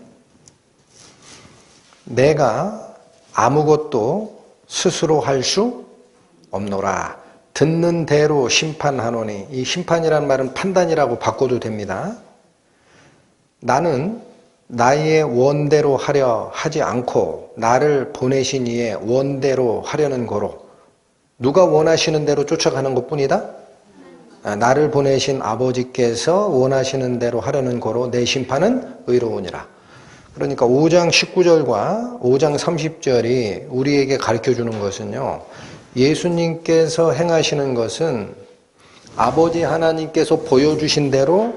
내가 아무것도 스스로 할 수 없노라. 듣는 대로 심판하노니. 이 심판이라는 말은 판단이라고 바꿔도 됩니다. 나는 나의 원대로 하려 하지 않고 나를 보내신 이의 원대로 하려는 거로 누가 원하시는 대로 쫓아가는 것뿐이다? 나를 보내신 아버지께서 원하시는 대로 하려는 거로 내 심판은 의로우니라. 그러니까 5장 19절과 5장 30절이 우리에게 가르쳐주는 것은요. 예수님께서 행하시는 것은 아버지 하나님께서 보여주신 대로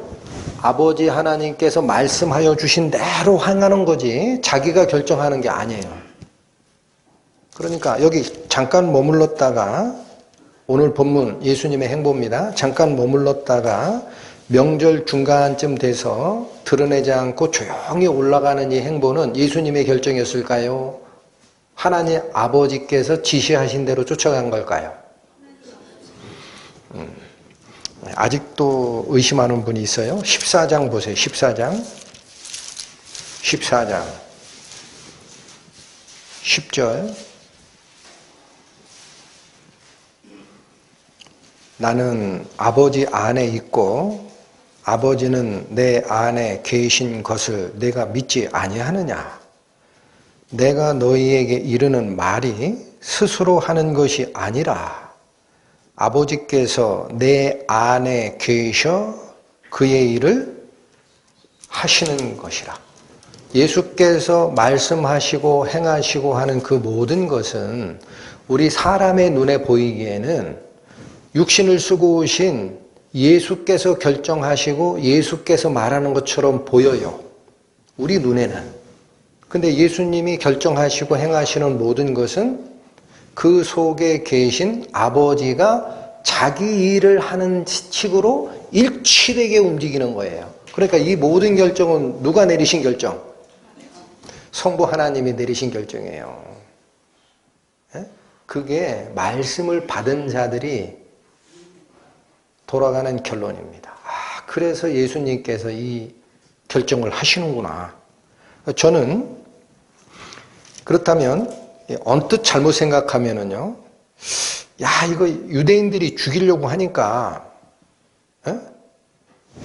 아버지 하나님께서 말씀하여 주신 대로 행하는 거지 자기가 결정하는 게 아니에요. 그러니까 여기 잠깐 머물렀다가 오늘 본문 예수님의 행보입니다. 잠깐 머물렀다가 명절 중간쯤 돼서 드러내지 않고 조용히 올라가는 이 행보는 예수님의 결정이었을까요? 하나님 아버지께서 지시하신 대로 쫓아간 걸까요? 아직도 의심하는 분이 있어요. 14장 보세요. 14장 10절 나는 아버지 안에 있고 아버지는 내 안에 계신 것을 내가 믿지 아니하느냐? 내가 너희에게 이르는 말이 스스로 하는 것이 아니라 아버지께서 내 안에 계셔 그의 일을 하시는 것이라. 예수께서 말씀하시고 행하시고 하는 그 모든 것은 우리 사람의 눈에 보이기에는 육신을 쓰고 오신 예수께서 결정하시고 예수께서 말하는 것처럼 보여요. 우리 눈에는. 근데 예수님이 결정하시고 행하시는 모든 것은 그 속에 계신 아버지가 자기 일을 하는 식으로 일치되게 움직이는 거예요. 그러니까 이 모든 결정은 누가 내리신 결정? 성부 하나님이 내리신 결정이에요. 그게 말씀을 받은 자들이 돌아가는 결론입니다. 그래서 예수님께서 이 결정을 하시는구나. 저는 그렇다면 언뜻 잘못 생각하면은요, 이거 유대인들이 죽이려고 하니까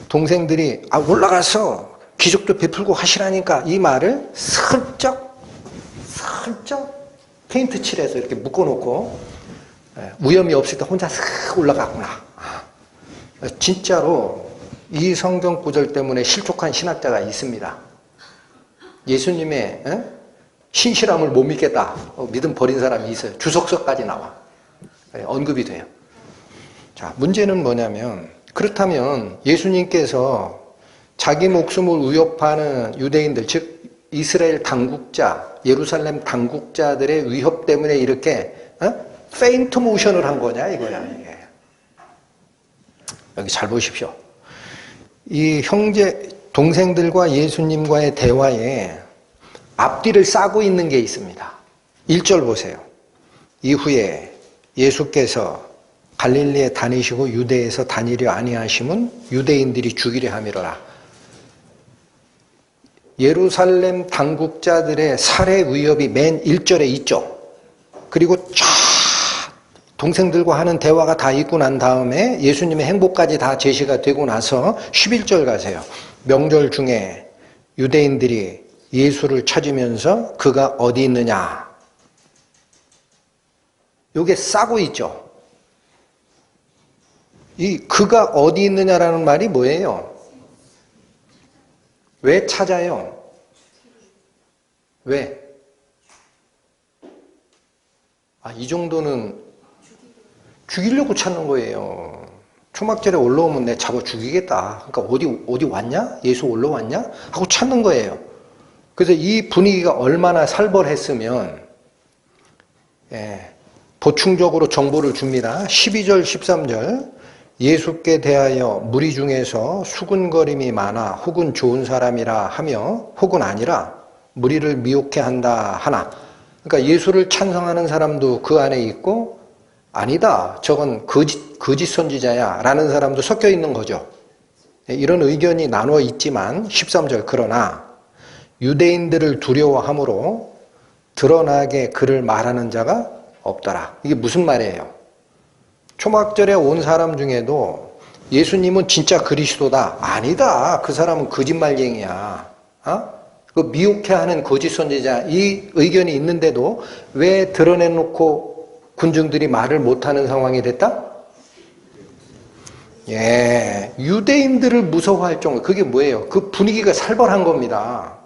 동생들이 올라가서 기적도 베풀고 하시라니까 이 말을 슬쩍 페인트 칠해서 이렇게 묶어놓고 위험이 없을 때 혼자 슥 올라갔구나. 진짜로 이 성경 구절 때문에 실족한 신학자가 있습니다. 예수님의 신실함을 못 믿겠다. 믿음 버린 사람이 있어요. 주석서까지 나와. 언급이 돼요. 자, 문제는 뭐냐면 그렇다면 예수님께서 자기 목숨을 위협하는 유대인들, 즉 이스라엘 당국자, 예루살렘 당국자들의 위협 때문에 이렇게 페인트 모션을 한 거냐 이거야 이게. 여기 잘 보십시오. 이 동생들과 예수님과의 대화에 앞뒤를 싸고 있는 게 있습니다. 1절 보세요. 이후에 예수께서 갈릴리에 다니시고 유대에서 다니려 아니하심은 유대인들이 죽이려 함이로라. 예루살렘 당국자들의 살해 위협이 맨 1절에 있죠. 그리고 동생들과 하는 대화가 다 있고 난 다음에 예수님의 행보까지 다 제시가 되고 나서 11절 가세요. 명절 중에 유대인들이 예수를 찾으면서 그가 어디 있느냐. 요게 싸고 있죠. 이 그가 어디 있느냐라는 말이 뭐예요? 왜 찾아요? 왜? 이 정도는 죽이려고 찾는 거예요. 초막절에 올라오면 내 잡아 죽이겠다. 그러니까 어디 왔냐? 예수 올라왔냐? 하고 찾는 거예요. 그래서 이 분위기가 얼마나 살벌했으면 보충적으로 정보를 줍니다. 12절 13절 예수께 대하여 무리 중에서 수군거림이 많아 혹은 좋은 사람이라 하며 혹은 아니라 무리를 미혹해 한다 하나. 그러니까 예수를 찬성하는 사람도 그 안에 있고 아니다 저건 거짓 선지자야 라는 사람도 섞여 있는 거죠. 이런 의견이 나눠 있지만 13절 그러나 유대인들을 두려워함으로 드러나게 그를 말하는 자가 없더라. 이게 무슨 말이에요? 초막절에 온 사람 중에도 예수님은 진짜 그리스도다. 아니다. 그 사람은 거짓말쟁이야. 그 미혹해 하는 거짓 선지자. 이 의견이 있는데도 왜 드러내놓고 군중들이 말을 못하는 상황이 됐다? 유대인들을 무서워할 정도. 그게 뭐예요? 그 분위기가 살벌한 겁니다.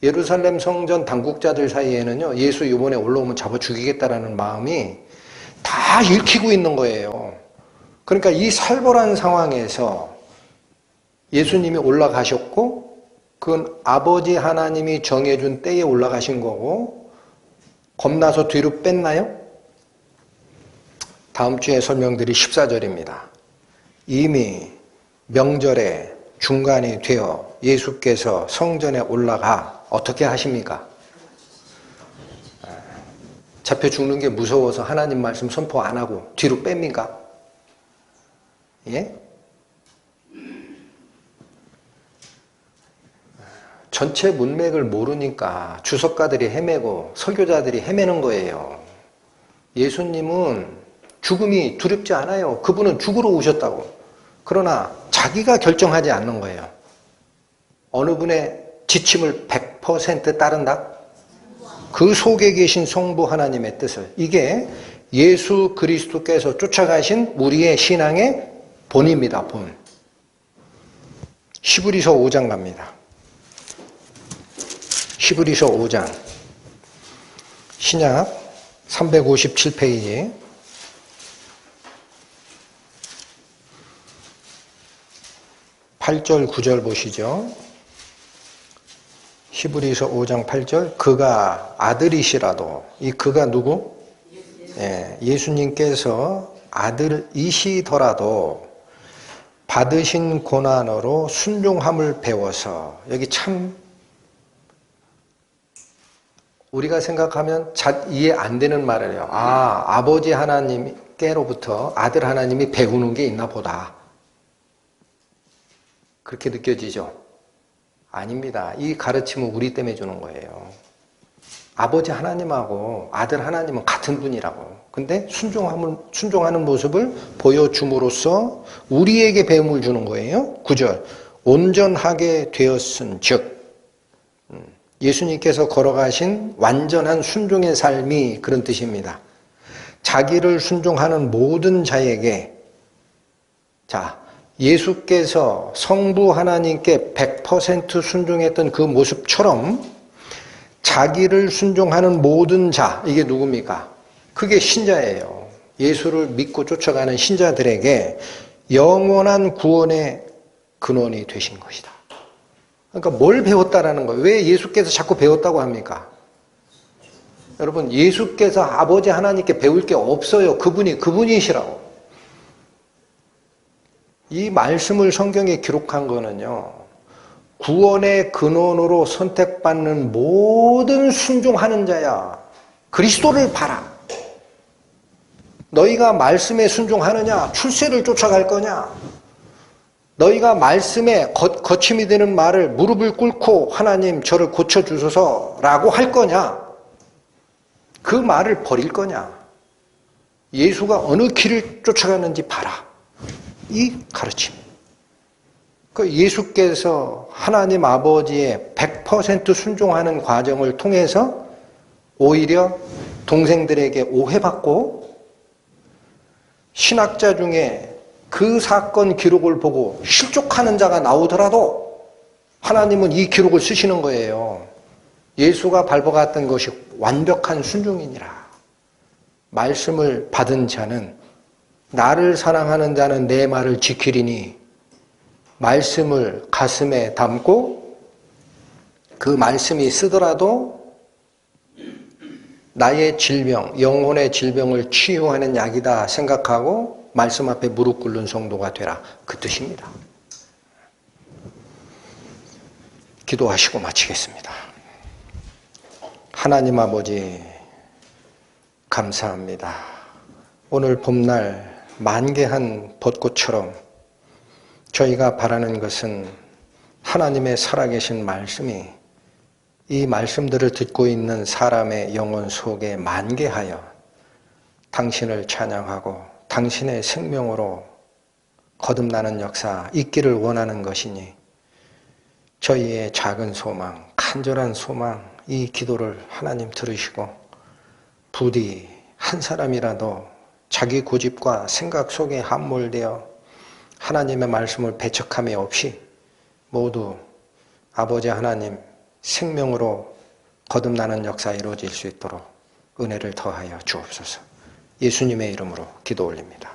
예루살렘 성전 당국자들 사이에는요, 예수 이번에 올라오면 잡아 죽이겠다라는 마음이 다 읽히고 있는 거예요. 그러니까 이 살벌한 상황에서 예수님이 올라가셨고, 그건 아버지 하나님이 정해준 때에 올라가신 거고, 겁나서 뒤로 뺐나요? 다음 주에 설명드릴 14절입니다. 이미 명절에 중간이 되어 예수께서 성전에 올라가 어떻게 하십니까? 잡혀 죽는 게 무서워서 하나님 말씀 선포 안 하고 뒤로 뺍니까? 예? 전체 문맥을 모르니까 주석가들이 헤매고 설교자들이 헤매는 거예요. 예수님은 죽음이 두렵지 않아요. 그분은 죽으러 오셨다고. 그러나 자기가 결정하지 않는 거예요. 어느 분의 지침을 100% 따른다? 그 속에 계신 성부 하나님의 뜻을. 이게 예수 그리스도께서 쫓아가신 우리의 신앙의 본입니다. 본. 히브리서 5장 갑니다. 히브리서 5장. 신약 357페이지. 8절 9절 보시죠. 히브리서 5장 8절. 그가 아들이시라도, 이 그가 누구? 예수님께서 아들이시더라도 받으신 고난으로 순종함을 배워서, 여기 참 우리가 생각하면 잘 이해 안 되는 말이에요. 아버지 하나님께로부터 아들 하나님이 배우는 게 있나 보다. 그렇게 느껴지죠? 아닙니다. 이 가르침은 우리 때문에 주는 거예요. 아버지 하나님하고 아들 하나님은 같은 분이라고. 근데 순종하는 모습을 보여줌으로써 우리에게 배움을 주는 거예요. 9절. 온전하게 되었은 즉, 예수님께서 걸어가신 완전한 순종의 삶이 그런 뜻입니다. 자기를 순종하는 모든 자에게, 자, 예수께서 성부 하나님께 100% 순종했던 그 모습처럼 자기를 순종하는 모든 자, 이게 누굽니까? 그게 신자예요. 예수를 믿고 쫓아가는 신자들에게 영원한 구원의 근원이 되신 것이다. 그러니까 뭘 배웠다라는 거예요. 왜 예수께서 자꾸 배웠다고 합니까? 여러분, 예수께서 아버지 하나님께 배울 게 없어요. 그분이시라고. 이 말씀을 성경에 기록한 거는요, 구원의 근원으로 선택받는 모든 순종하는 자야. 그리스도를 봐라. 너희가 말씀에 순종하느냐? 출세를 쫓아갈 거냐? 너희가 말씀에 거침이 되는 말을 무릎을 꿇고 하나님 저를 고쳐주소서 라고 할 거냐? 그 말을 버릴 거냐? 예수가 어느 길을 쫓아가는지 봐라. 이 가르침. 그 예수께서 하나님 아버지의 100% 순종하는 과정을 통해서 오히려 동생들에게 오해받고, 신학자 중에 그 사건 기록을 보고 실족하는 자가 나오더라도 하나님은 이 기록을 쓰시는 거예요. 예수가 밟아갔던 것이 완벽한 순종이니라. 말씀을 받은 자는, 나를 사랑하는 자는 내 말을 지키리니, 말씀을 가슴에 담고 그 말씀이 쓰더라도 나의 질병, 영혼의 질병을 치유하는 약이다 생각하고 말씀 앞에 무릎 꿇는 성도가 되라. 그 뜻입니다. 기도하시고 마치겠습니다. 하나님 아버지, 감사합니다. 오늘 봄날 만개한 벚꽃처럼 저희가 바라는 것은 하나님의 살아계신 말씀이 이 말씀들을 듣고 있는 사람의 영혼 속에 만개하여 당신을 찬양하고 당신의 생명으로 거듭나는 역사 있기를 원하는 것이니, 저희의 작은 소망, 간절한 소망, 이 기도를 하나님 들으시고 부디 한 사람이라도 자기 고집과 생각 속에 함몰되어 하나님의 말씀을 배척함이 없이 모두 아버지 하나님 생명으로 거듭나는 역사 이루어질 수 있도록 은혜를 더하여 주옵소서. 예수님의 이름으로 기도 올립니다.